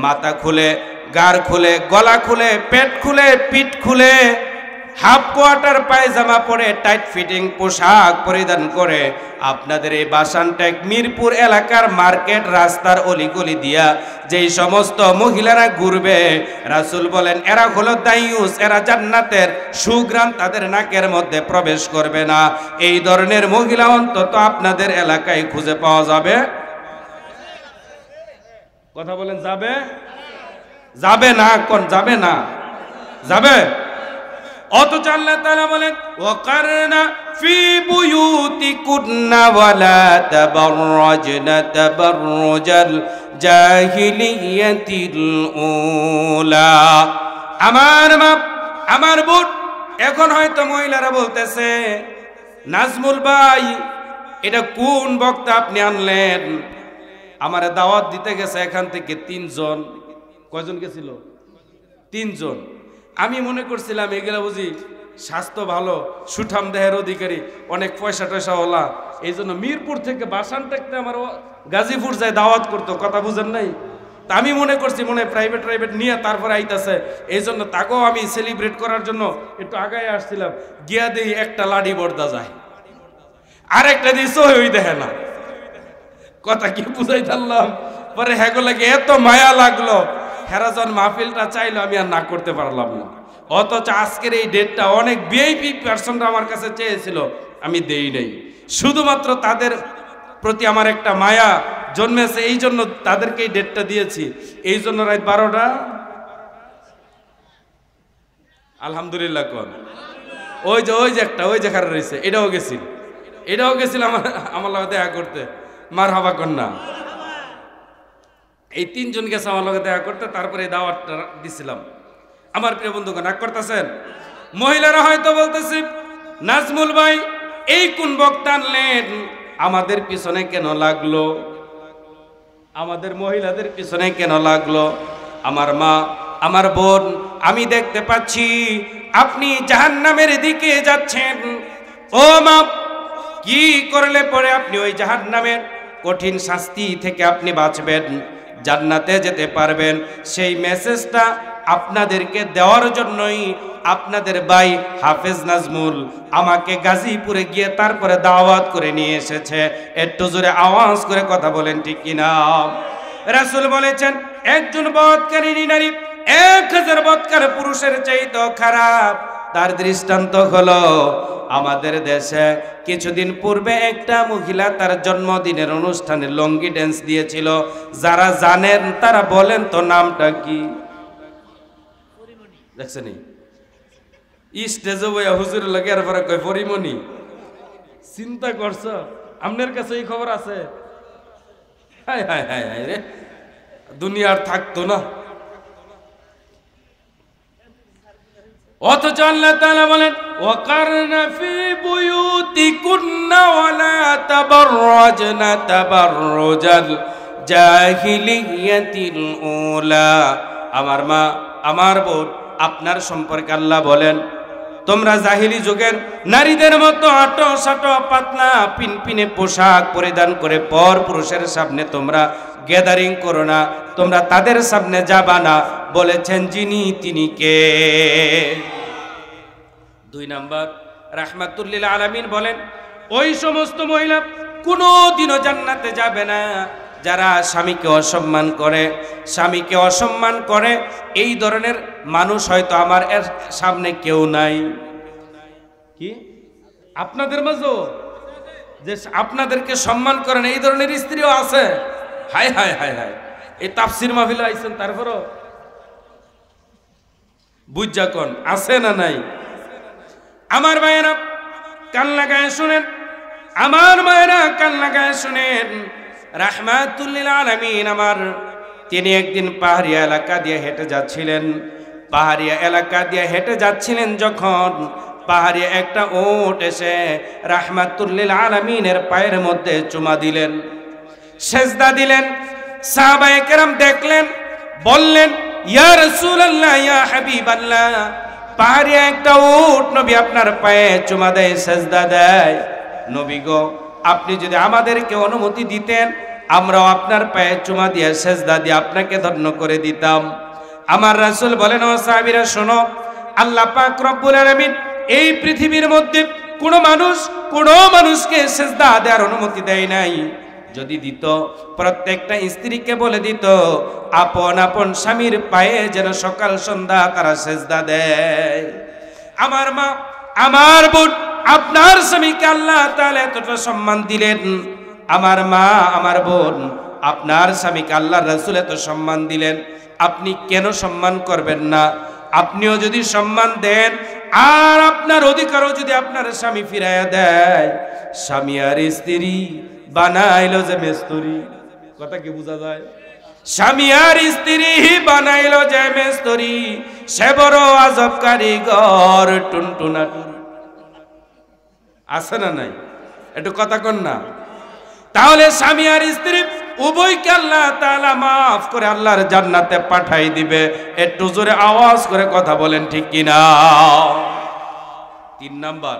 মাথা খুলে, গাড় খুলে, গলা খুলে, পেট খুলে, পিঠ খুলে, হাফ কোয়ার্টার পায়জামা পরে, টাইট ফিটিং পোশাক পরিধান করে আপনাদের এই বাসানটেক মিরপুর এলাকার মার্কেট রাস্তার অলিগলি দিয়া যেই সমস্ত মহিলারা ঘুরবে, রাসূল বলেন এরা হলো দাইয়ুস, এরা জান্নাতের সুঘ্রাণ তাদের নাকের মধ্যে প্রবেশ করবে না। এই ধরনের মহিলা অন্তত আপনাদের এলাকায় খুঁজে পাওয়া যাবে? কথা বলেন, যাবে? যাবে না? কোন যাবে না? যাবে? অথচ আল্লাহ তাআলা বলেন, ওয়াকারনা ফি বুয়ুতিকুন্না ওয়ালা তাবাররাজনা তাবাররুজাল জাহিলিয়াতিল উলা। আমার মা, আমার বোন, এখন হয়তো মহিলারা বলতেছে, নাজমুল ভাই এটা কোন বক্তা আপনি আনলেন? আমার দাওয়াত দিতে গেছে এখান থেকে 3 জন। কয়জন গেছিল? 3 জন। আমি মনে করছিলাম এগুলা বুঝি স্বাস্থ্য ভালো, সুঠাম দেহের অধিকারী, অনেক পয়সা টয়সাওয়ালা, এই জন্য মিরপুর থেকে বাসান থাকতে আমার গাজীপুর যায় দাওয়াত করতো। কথা বুঝেন নাই? তা আমি মনে করছি মনে প্রাইভেট নিয়ে তারপরে আইতাছে, এই জন্য তাকেও আমি সেলিব্রেট করার জন্য একটু আগায় আসছিলাম। গিয়া দিই একটা লাডি বর্দা যায়, আরেকটা দিয়ে সহি দেখে না। কথা কি বুঝাই থাকলাম? পরে হ্যাগো লাগে এত মায়া লাগলো, হেরাজন মাহফিলটা চাইলো, আমি আর না করতে পারলাম না। অথচ আজকের এই ডেটটা অনেক ভিআইপি পার্সনরা আমার কাছে চেয়েছিল, আমি দেই নাই। শুধুমাত্র তাদের প্রতি আমার একটা মায়া জন্মেছে, এই জন্য তাদেরকে এই ডেটটা দিয়েছি। এই জন্য রাত 12টা আলহামদুলিল্লাহ কোন ওই যে একটা ওই যেখানে রয়েছে, এটাও গেছিল আমার লগে দেখা করতে। মার হাবা কন্যা এই 3 জন গেছে আমার লগে দেখা করতে, তারপরে এই দাওয়াতটা দিছিলাম। আমার প্রিয় বন্ধুগণ, রাগ করতেছেন? মহিলারা হয়তো বলতেছে, নাজমুল ভাই এই কোন বক্তা আনলেন, আমাদের পিছনে কেন লাগলো? আমাদের মহিলাদের পিছনে কেন লাগলো? আমার মা, আমার বোন, আমি দেখতে পাচ্ছি আপনি জাহান্নামের দিকে যাচ্ছেন। ও মা, কি করলে পরে আপনি ওই জাহান্নামের কঠিন শাস্তি থেকে আপনি বাঁচবেন, জান্নাতে যেতে পারবেন? সেই মেসেজটা আপনাদেরকে দেওয়ার জন্যই আপনাদের ভাই হাফেজ নাজমুল আমাকে গাজীপুরে গিয়ে তারপরে দাওয়াত করে নিয়ে এসেছে। একটু জোরে আওয়াজ করে কথা বলেন ঠিক কিনা? রাসূল বলেছেন একজন বদকারী নারী 1000 বদকার পুরুষের চাইতে খারাপ। তার দৃষ্টান্ত হলো আমাদের দেশে কিছুদিন পূর্বে একটা মহিলা তার জন্মদিনের অনুষ্ঠানে লঙ্গি ড্যান্স দিয়েছিল। যারা জানেন তারা বলেন তো নামটা কি? দেখছেন স্টেজে বইয়া হুজুর লাগে আর পরে কয় পরিমণি। চিন্তা করছো? আপনার কাছে এই খবর আছে? হায় হায় হায় হায় রে, দুনিয়ার থাকতো না। অথচ আল্লাহ তাআলা বলেন ওয়াকারনা ফি বুয়ুতিকুন্না ওয়ালা তাবাররাজনা তাবাররুজাল জাহিলিয়াতিল উলা। আমার মা, আমার বোন, আপনার সম্পর্কে আল্লাহ বলেন তোমরা জাহিলি যুগের নারীদের মতো আটো সাটো পাতলা পিনপিনে পোশাক পরিধান করে পর পুরুষের সামনে তোমরা গ্যাদারিং করো না, তোমরা তাদের সামনে যাবা না। বলেছেন যিনি তিনি কে? 2 নাম্বার, রাহমাতুল লিল আলামিন বলেন ওই সমস্ত মহিলা কোনোদিনও জান্নাতে যাবে না যারা স্বামীকে অসম্মান করে। স্বামীকে অসম্মান করে এই ধরনের মানুষ হয়তো আমার এর সামনে কেউ নাই। কি আপনাদের মাঝে যে আপনাদেরকে সম্মান করেন এই ধরনের স্ত্রীও আছে? হায় হায় হায় হায়, এই তাফসির মাহফিলে আইছেন তারপরও বুঝা কোন আছে না নাই? আমার ভাইয়েরা কান লাগায় শুনেন, আমার মায়েরা কান লাগায় শুনেন। রাহমাতুল লিল আলামিন আমার তিনি একদিন পাহাড়িয়া এলাকা দিয়ে হেঁটে যাচ্ছিলেন। পাহাড়িয়া এলাকা দিয়ে হেঁটে যাচ্ছিলেন যখন পাহাড়িয়া একটা উট এসে রাহমাতুল লিল আলামিনের পায়ের মধ্যে চুমা দিলেন, সেজদা দিলেন। সাহাবায়ে কেরাম দেখলেন, বললেন ইয়া রাসূলুল্লাহ, ইয়া হাবিবাল্লাহ, পাহাড়িয়া একটা উট নবী আপনার পায়ে চুমা দেয়, সেজদা দেয়। নবী গো, আপনি যদি আমাদেরকে অনুমতি দিতেন আমরাও আপনার পায়ে চুমা দিয়ে সেজদা দিয়ে আপনাকে ধন্য করে দিতাম। আমার রাসূল বলেন ও সাহাবীরা শোনো, আল্লাহ পাক রব্বুল আলামিন এই পৃথিবীর মধ্যে কোনো মানুষকে সেজদা দেওয়ার অনুমতি দেয় নাই। যদি দিত প্রত্যেকটা স্ত্রীকে বলে দিত আপন আপন স্বামীর পায়ে যেন সকাল সন্ধ্যা তারা সেজদা দেয়। আমার মা, আমার বোন, আপনার স্বামীকে আল্লাহ তাআলা এতটা সম্মান দিলেন। আমার মা, আমার বোন, আপনার স্বামীকে আল্লাহর রাসূল এত সম্মান দিলেন, আপনি কেন সম্মান করবেন না? আপনিও যদি সম্মান দেন আর আপনার অধিকারও যদি আপনার স্বামী ফিরাইয়া দেয়, স্বামী আর স্ত্রী বানাইলো যে মেস্তরি। কথা কি বোঝা যায়? স্বামী আর স্ত্রী বানাইলো যে মেস্তরি, সে বড় আজব কারিগর টুনটুনা টুন। আছে না নাই? একটু কথা কন না। তাহলে স্বামী আর স্ত্রী উভয়কে আল্লাহ তাআলা মাফ করে আল্লাহর জান্নাতে পাঠাই দিবে। একটু জোরে আওয়াজ করে কথা বলেন ঠিক কিনা? 3 নাম্বার,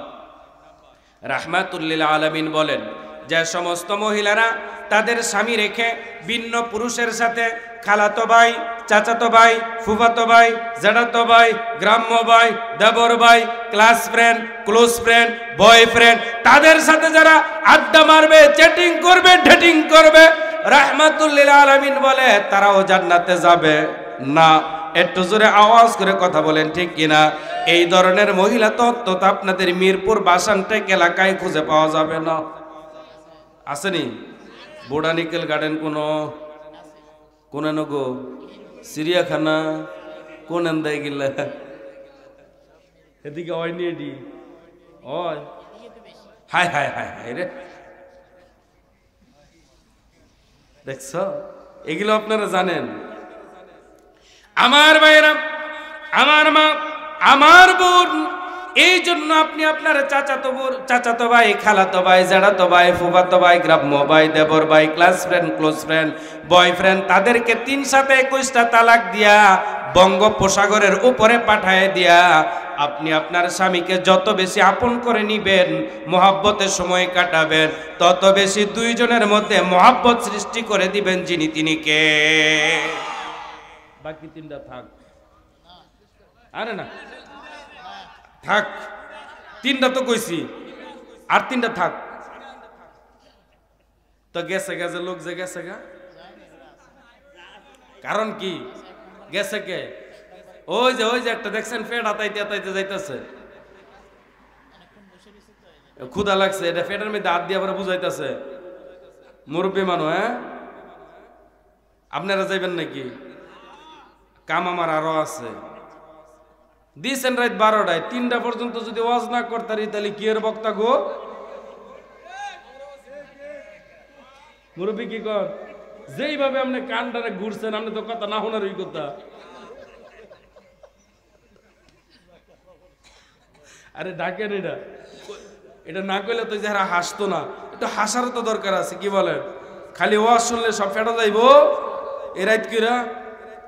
রাহমাতুল লিল আলামিন বলেন যে সমস্ত মহিলারা তাদের স্বামী রেখে ভিন্ন পুরুষের সাথে খালাতো ভাই, চাচাতো ভাই, ফুফাতো ভাই, জেঠাতো ভাই, গ্রাম্য ভাই, দেবর ভাই, class friend, close friend, boyfriend, তাদের সাথে যারা আড্ডা মারবে, চ্যাটিং করবে, ডেটিং করবে, রাহমাতুল লিল আলামিন বলে তারাও জান্নাতে যাবে না। একটু জোরে আওয়াজ করে কথা বলেন ঠিক কিনা? এই ধরনের মহিলা তো আপনাদের মিরপুর বাসানটেক এলাকায় খুঁজে পাওয়া যাবে না। আসেনি? বোটানিক্যাল গার্ডেন কোন গো, চিড়িয়াখানা কোন এন্দায় গেলা এদিকে হয়নি এটি হয়। হায় হায় হায় হায় রে, দেখছ? এগুলো আপনারা জানেন। আমার ভাইরা, আমার মা, আমার বোন, এই জন্য আপনি আপনার চাচাতো ভাই, খালাতো ভাই, জেঠাতো ভাই, ফুফাতো ভাই, গ্রাম্য ভাই, দেবর ভাই, class friend, close friend, boyfriend, তাদেরকে 3/21টা তালাক দিয়া বঙ্গোপসাগরের উপরে পাঠায় দিয়া আপনি আপনার স্বামীকে যত বেশি আপন করে নিবেন, মহাব্বতের সময় কাটাবেন, তত বেশি দুইজনের মধ্যে মহাব্বত সৃষ্টি করে দিবেন যিনি তিনি কে। বাকি 3টা থাক, আরে না থাক, 3টা তো কইছি, আর 3টা থাক। তো গেছে গেছে লোক যে গেছে গা, কারণ কি গেছে কে? ওই যে একটা দেখছেন পেট হাতাইতে হাতাইতে যাইতেছে, ক্ষুধা লাগছে, এটা পেটের মধ্যে হাত দিয়ে আবার বুঝাইতেছে মুরব্বী মানুষ। হ্যাঁ, আপনারা যাইবেন নাকি? কাম আমার আরো আছে। দিয়েছেন রাত 12টায়, 3টা পর্যন্ত যদি ওয়াজ না করতারি তাহলে কি এর বক্তা গো? মুরব্বী কি কর? যেইভাবে আপনি কানটারে ঘুরছেন, আপনি তো কথা না শোনার ওই কথা। আরে ডাকেন, এটা না করলে তো যারা হাসতো না, একটু হাসারও তো দরকার আছে। কি বলেন? খালি ওয়াজ শুনলে সব ফেটা যাইব? এ রাত কিরা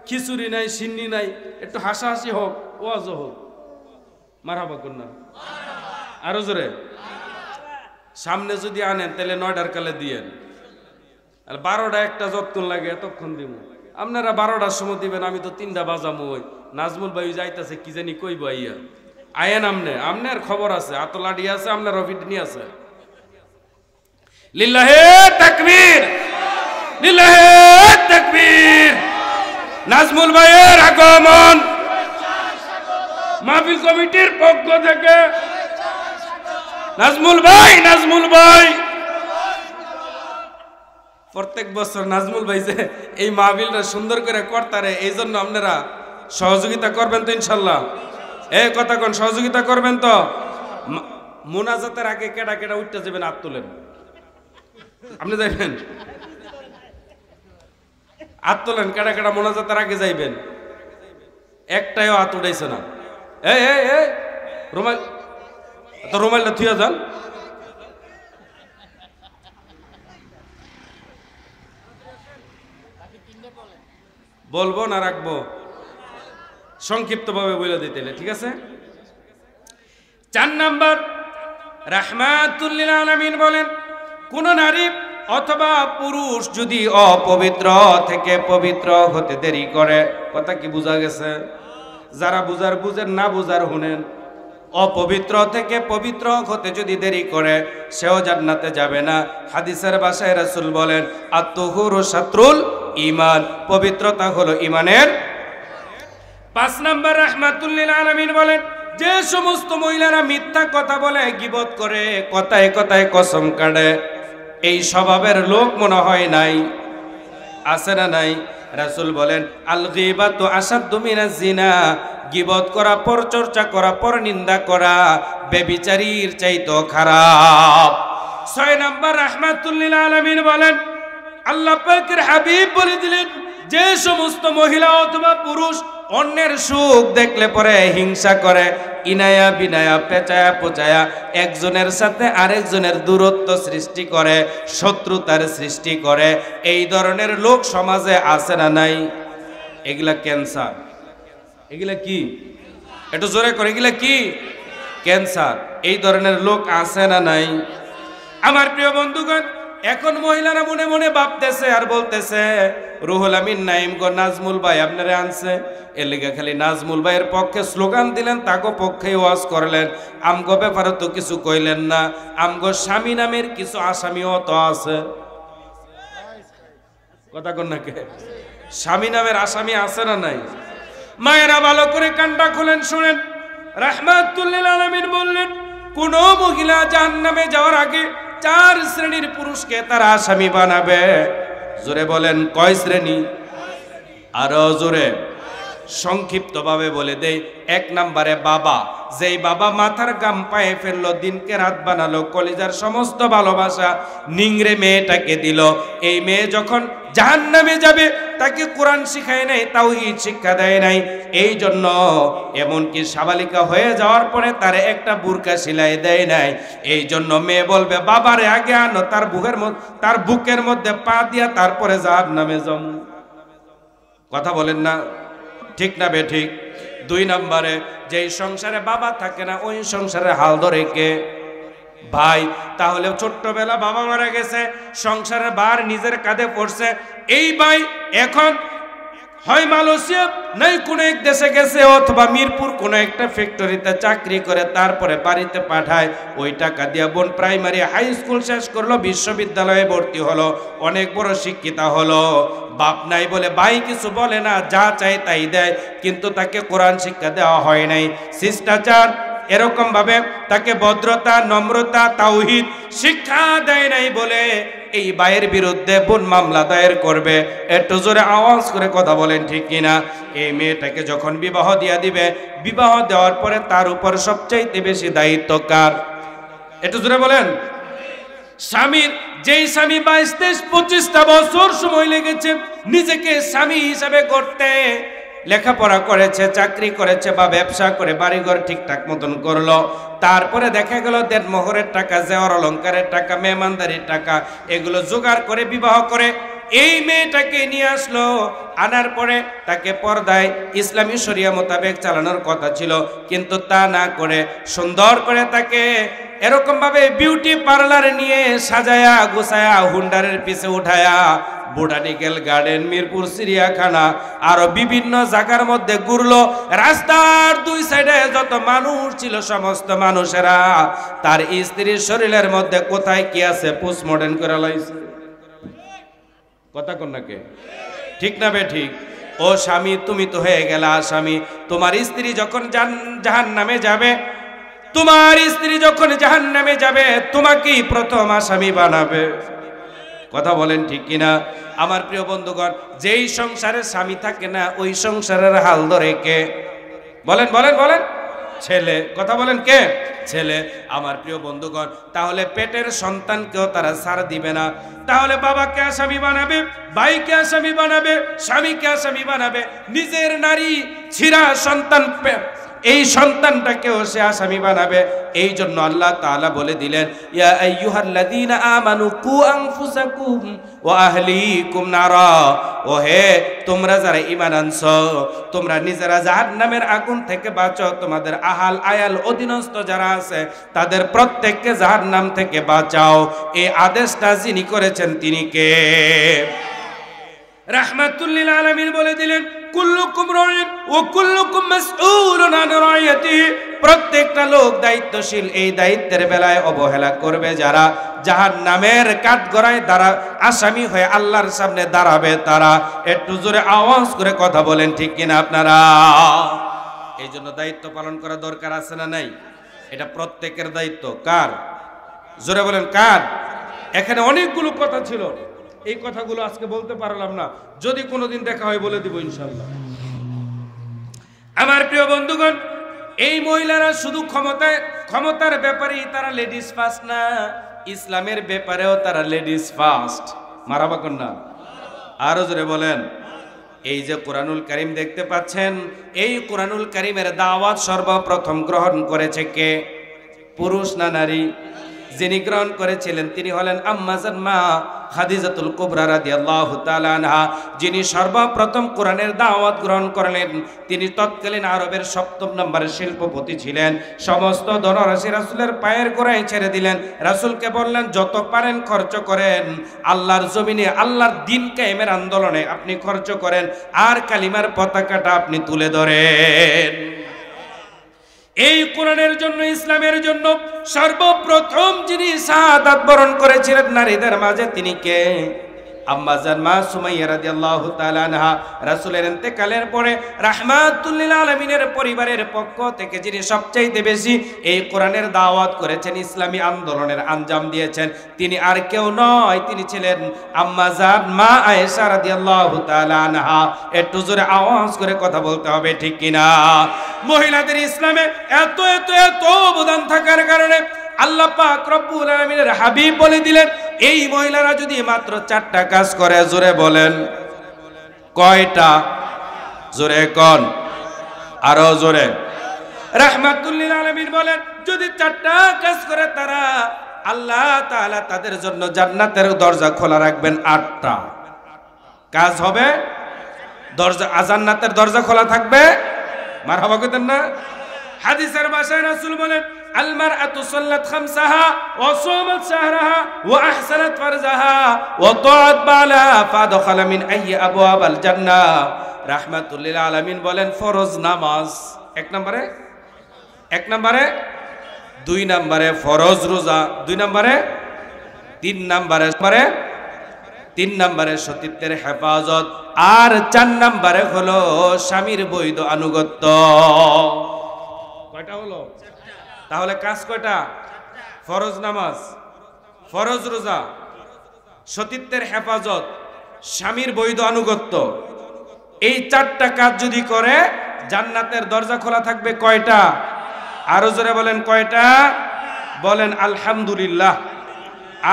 খিচুড়ি নাই, সিন্নি নাই, একটু হাসাহাসি হোক, ওয়াজও হোক। মারহাবা কন্যা, আরো জোরে। সামনে যদি আনেন তাহলে 9টার কালে দিয়েন, আর 12টা একটা যতক্ষণ লাগে এতক্ষণ দিব। আপনারা 12টার সময় দিবেন, আমি তো 3টা বাজামো। ওই নাজমুল ভাই যাইতেছে কি জানি কইব, আইয়া আয়েন আমনের খবর আছে, আতলাডি আছে, আপনার রফিডনি আছে। লিল্লাহে তাকবীর, লিল্লাহে তাকবীর। নাজমুল ভাইয়ের আগমন মাহফিল কমিটির পক্ষ থেকে। নাজমুল ভাই প্রত্যেক বছর নাজমুল ভাই যে এই মাহফিলটা সুন্দর করে করতারে, এই জন্য আপনারা সহযোগিতা করবেন তো ইনশাল্লাহ? এই কথা কোন সহযোগিতা করবেন তো? মোনাজাতের আগে কেডা কেডা উঠতে যাবেন, হাত তোলেন। আপনি যাইবেন? হাত তোলেন, কেডা কেডা মোনাজাতের আগে যাইবেন? একটাইও হাত উঠাইছে না। এই রুমাল, তো রুমালটা থুয়া যান। বলবো না রাখবো? সংক্ষিপ্তভাবে বলে দিতে, ঠিক আছে? 4 নাম্বার, রাহমাতুল লিল আলামিন বলেন, কোন নারী অথবা পুরুষ যদি অপবিত্র থেকে পবিত্র হতে দেরি করে, কথা কি বোঝা গেছে? যারা বুঝার বুঝেন, না বুঝার শুনেন। অপবিত্র থেকে পবিত্র হতে যদি দেরি করে, সেও জান্নাতে যাবে না। হাদিসের ভাষায় রাসূল বলেন, আত-তুহুরু শাত্রুল ঈমান, পবিত্রতা হলো ঈমানের। 5 নাম্বার, রাহমাতুল লিল আলামিন বলেন, যে সমস্ত মহিলারা মিথ্যা কথা বলে, গীবত করে, কথায় কথায় কসম কাটে, এই স্বভাবের লোক মনে হয় নাই, আছে না নাই? রাসূল বলেন, আল গীবাতু আসাদ্দু মিনাজ জিনা, গীবত করা, পরচর্চা করা, পরনিন্দা করা ব্যভিচারীর চাইতে খারাপ। 6 নাম্বার, রাহমাতুল লিল আলামিন বলেন, আল্লাহ পাকের হাবিব বলে দিলেন, যে সমস্ত মহিলা অথবা পুরুষ অন্যের সুখ দেখলে পরে হিংসা করে, ইনায়া বিনায়া, পেঁচায়া পোচায়া একজনের সাথে আরেকজনের দূরত্ব সৃষ্টি করে, শত্রুতার সৃষ্টি করে, এই ধরনের লোক সমাজে আছে না নাই? এগুলা ক্যান্সার। এগুলা কি? একটু জোরে করে, এগুলা কি? ক্যান্সার। এই ধরনের লোক আছে না নাই? আমার প্রিয় বন্ধুগণ, এখন মহিলারা মনে মনে ভাবতেছে আর বলতেছে, রুহুল আমিন নাইম গো নাজমুল ভাই আপনারা আনছে, এর লেগে খালি নাজমুল ভাইয়ের পক্ষে স্লোগান দিলেন, তাকে পক্ষে ওয়াজ করলেন, আমগো ব্যাপারে তো কিছু কইলেন না। আমগো স্বামী নামের কিছু আসামিও তো আছে, কথা কন নাকি? স্বামী নামের আসামি আছে না নাই? মায়েরা ভালো করে কানটা খুলেন, শুনেন। রাহমাতুল লিল আলামিন বললেন, কোন মহিলা জাহান্নামে যাওয়ার আগে 4 শ্রেণীর পুরুষকে তারা আসামি বানাবে। জোরে বলেন, কয় শ্রেণী? আরো জোরে। সংক্ষিপ্তভাবে বলে দেই। 1 নম্বরে বাবা, যেই বাবা মাথার গাম পায়ে ফেললো, দিনকে রাত বানালো, কলিজার সমস্ত ভালোবাসা নিংড়ে মেয়েটাকে দিল, এই মেয়ে যখন জাহান্নামে যাবে তাকে কোরআন শিখায় নাই, তাওহীদ শিক্ষা দেয় নাই। এই জন্য এমনকি সাবালিকা হয়ে যাওয়ার পরে তার একটা বুরকা সিলাই দেয় নাই। এই জন্য মেয়ে বলবে বাবারে আগে আনো, তার বুকের মধ্যে পা দিয়া তারপরে জাহান্নামে যাম। কথা বলেন না, ঠিক না বেঠিক? 2 নম্বরে, যেই সংসারে বাবা থাকে না ওই সংসারে হাল ধরে কে? ভাই। তাহলে ছোট্টবেলা বাবা মারা গেছে, সংসারের ভার নিজের কাঁধে পড়ছে। এই ভাই এখন হয় মালয়েশিয়া নাই কোনো এক দেশে গেছে, অথবা মিরপুর কোনো একটা ফ্যাক্টরিতে চাকরি করে তারপরে বাড়িতে পাঠায়। ওই টাকা দিয়ে বোন প্রাইমারি হাই স্কুল শেষ করলো, বিশ্ববিদ্যালয়ে ভর্তি হলো, অনেক বড় শিক্ষিতা হলো। বাপ নাই বলে ভাই কিছু বলে না, যা চাই তাই দেয়, কিন্তু তাকে কোরআন শিক্ষা দেওয়া হয় নাই, শিষ্টাচার এরকম ভাবে তাকে ভদ্রতা, নম্রতা, তাওহীদ শিক্ষা দেয় নাই বলে এই ভাইয়ের বিরুদ্ধে বোন মামলা দায়ের করবে। একটু জোরে আওয়াজ করে কথা বলেন ঠিক কিনা? এই মেয়েটাকে যখন বিবাহ দিয়া দিবে, বিবাহ দেওয়ার পরে তার উপর সবচাইতে বেশি দায়িত্ব কার? একটু জোরে বলেন। স্বামীর। যেই স্বামী 22-23-25টা বছর সময় লেগেছে নিজেকে স্বামী হিসাবে করতে, লেখাপড়া করেছে, চাকরি করেছে বা ব্যবসা করে বাড়িঘর ঠিকঠাক মতন করলো, তারপরে দেখা গেল দেড়মোহরের টাকা, জেওয়ার অলঙ্কারের টাকা, মেহমানদারির টাকা এগুলো জোগাড় করে বিবাহ করে এই মেয়েটাকে নিয়ে আসলো। আনার পরে তাকে পর্দায় ইসলামী শরিয়া মোতাবেক চালানোর কথা ছিল, কিন্তু তা না করে সুন্দর করে তাকে এরকম ভাবে বিউটি পার্লারে নিয়ে সাজায়া গুছায়া হুন্ডারের পিছে উঠায়া বোটানিক্যাল গার্ডেন, মিরপুর চিড়িয়াখানা আরো বিভিন্ন জায়গার মধ্যে ঘুরলো। রাস্তার 2 সাইডে যত মানুষ ছিল সমস্ত মানুষেরা তার স্ত্রীর শরীরের মধ্যে কোথায় কি আছে পোস্টমর্টেম করে লাইছে। কথা কোন নাকি? ঠিক না বে ঠিক? ও স্বামী, তুমি তো হয়ে গেলা আসামি। তোমার স্ত্রী যখন জাহান্নামে যাবে, তোমার স্ত্রী যখন জাহান্নামে যাবে তোমাকেই প্রথম আসামি বানাবে। কথা বলেন ঠিক কিনা? আমার প্রিয় বন্ধুগণ, যেই সংসারে স্বামী থাকে না ওই সংসারের হাল ধরে কে? বলেন বলেন বলেন। ছেলে। কথা বলেন কে? ছেলে। আমার প্রিয় বন্ধুগণ, তাহলে পেটের সন্তানকেও তারা ছাড় দিবে না। তাহলে বাবাকে আসামি বানাবে, ভাইকে আসামি বানাবে, স্বামীকে আসামি বানাবে, নিজের নারী ছিঁড়া সন্তান এই সন্তানটাকেও সে আসামি বানাবে। এই জন্য আল্লাহ তাআলা বলে দিলেন, ইয়া আইয়ুহাল্লাযীনা আমানু কু আনফুসাকুম ওয়া আহলিকুম নারা। ও হে তোমরা যারা ঈমান আনছো, তোমরা নিজেরা জাহান্নামের আগুন থেকে বাঁচো, তোমাদের আহাল আয়াল অধীনস্থ যারা আছে তাদের প্রত্যেককে জাহান্নাম থেকে বাঁচাও। এই আদেশটা যিনি করেছেন তিনি কে? রাহমাতুল লিল আলামিন বলে দিলেন, কুল্লুকুম রাইন ওয়া কুল্লুকুম মাসউলুন আন রাইয়াতিহি। প্রত্যেকটা লোক দায়িত্বশীল। এই দায়িত্বের বেলায় অবহেলা করবে যারা, জাহান্নামের কাঠগড়ায় আসামি হয়ে আল্লাহর সামনে দাঁড়াবে তারা। একটু জোরে আওয়াজ করে কথা বলেন ঠিক কিনা আপনারা? এই জন্য দায়িত্ব পালন করা দরকার আছে না নাই? এটা প্রত্যেকের দায়িত্ব। কার? জোরে বলেন কার? এখানে অনেকগুলো কথা ছিল, এই কথাগুলো আজকে বলতে পারলাম না, যদি কোনোদিন দেখা হয় বলে দিব ইনশাআল্লাহ। আমার প্রিয় বন্ধুগণ, এই মহিলারা শুধু ক্ষমতার ব্যাপারেই তারা লেডিস ফার্স্ট না, ইসলামের ব্যাপারেও তারা লেডিস ফার্স্ট। মারাবা কন্যা আরো জোরে বলেন। এই যে কোরআনুল কারীম দেখতে পাচ্ছেন, এই কোরআনুল কারীমের দাওয়াত সর্বপ্রথম গ্রহণ করেছে কে? পুরুষ না নারী? যিনি গ্রহণ করেছিলেন তিনি হলেন আম্মাজান মা খাদিজাতুল কুবরা রাদিয়াল্লাহু তাআলা আনহা। যিনি সর্বপ্রথম কোরআনের দাওয়াত গ্রহণ করলেন, তিনি তৎকালীন আরবের 7ম নম্বরের শিল্পপতি ছিলেন। সমস্ত ধনরাশি রাসূলের পায়ের গোড়ায় ছেড়ে দিলেন। রাসূলকে বললেন, যত পারেন খরচ করেন, আল্লাহর জমিনে আল্লাহর দ্বীন কায়েমের আন্দোলনে আপনি খরচ করেন, আর কালিমার পতাকাটা আপনি তুলে ধরেন। এই কোরআনের জন্য, ইসলামের জন্য সর্বপ্রথম যিনি শাহাদাত বরণ করেছিলেন নারীদের মাঝে তিনি কে? আম্মাজান মা সুমাইয়া রাদিয়াল্লাহু তাআলা আনহা। রাসূলের ইন্তেকালের পরে রাহমাতুল লিল আলামিনের পরিবারের পক্ষ থেকে যিনি সবচাইতে বেশি এই কোরআনের দাওয়াত করেছেন, ইসলামী আন্দোলনের আঞ্জাম দিয়েছেন, তিনি আর কেউ নয়, তিনি ছিলেন আম্মাজান মা আয়েশা রাদিয়াল্লাহু তাআলা আনহা। একটু জোরে আওয়াজ করে কথা বলতে হবে ঠিক কিনা? মহিলাদের ইসলামে এত এত এত অবদান থাকার কারণে আল্লাহ পাক রব্বুল আলামিনের হাবিব বলে দিলেন, এই মহিলারা যদি মাত্র 4টা কাজ করে, জোরে বলেন, কয়টা? জোরে কোন, আরো জোরে। রাহমাতুল লিল আলামিন বলেন যদি 4টা কাজ করে তারা, আল্লাহ তাআলা তাদের জন্য জান্নাতের দরজা খোলা রাখবেন। 8টা কাজ হবে, দরজা জান্নাতের দরজা খোলা থাকবে। মারহাবা কইতেন না? হাদিসের ভাষায় রাসূল বলেন আল মারআতু সাল্লাত খামসাহা ওয়া সামাত শাহরাহা ওয়া আহসানাত ফারজাহা ওয়া তাআত বালাহা ফাদখালা মিন আইয়ি আবওয়াবিল জান্নাহ। রাহমাতুল লিল আলামিন বলেন ফরজ নামাজ 1 নম্বরে, 2 নম্বরে ফরজ রোজা, 2 নম্বরে, 3 নম্বরে সতীত্বের হেফাজত, আর 4 নম্বরে হলো স্বামীর বৈধ আনুগত্য। কয়টা হলো? তাহলে কাজ কয়টা? ফরজ নামাজ, ফরজ রোজা, সতীত্বের হেফাজত, স্বামীর বৈধ আনুগত্য। এই 4টা কাজ যদি করে জান্নাতের দরজা খোলা থাকবে। কয়টা? আরো জোরে বলেন কয়টা? বলেন আলহামদুলিল্লাহ।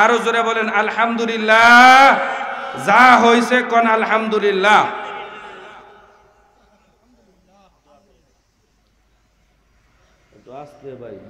আরো জোরে বলেন আলহামদুলিল্লাহ। যা হইছে কোন আলহামদুলিল্লাহ। একটু আস্তে ভাই।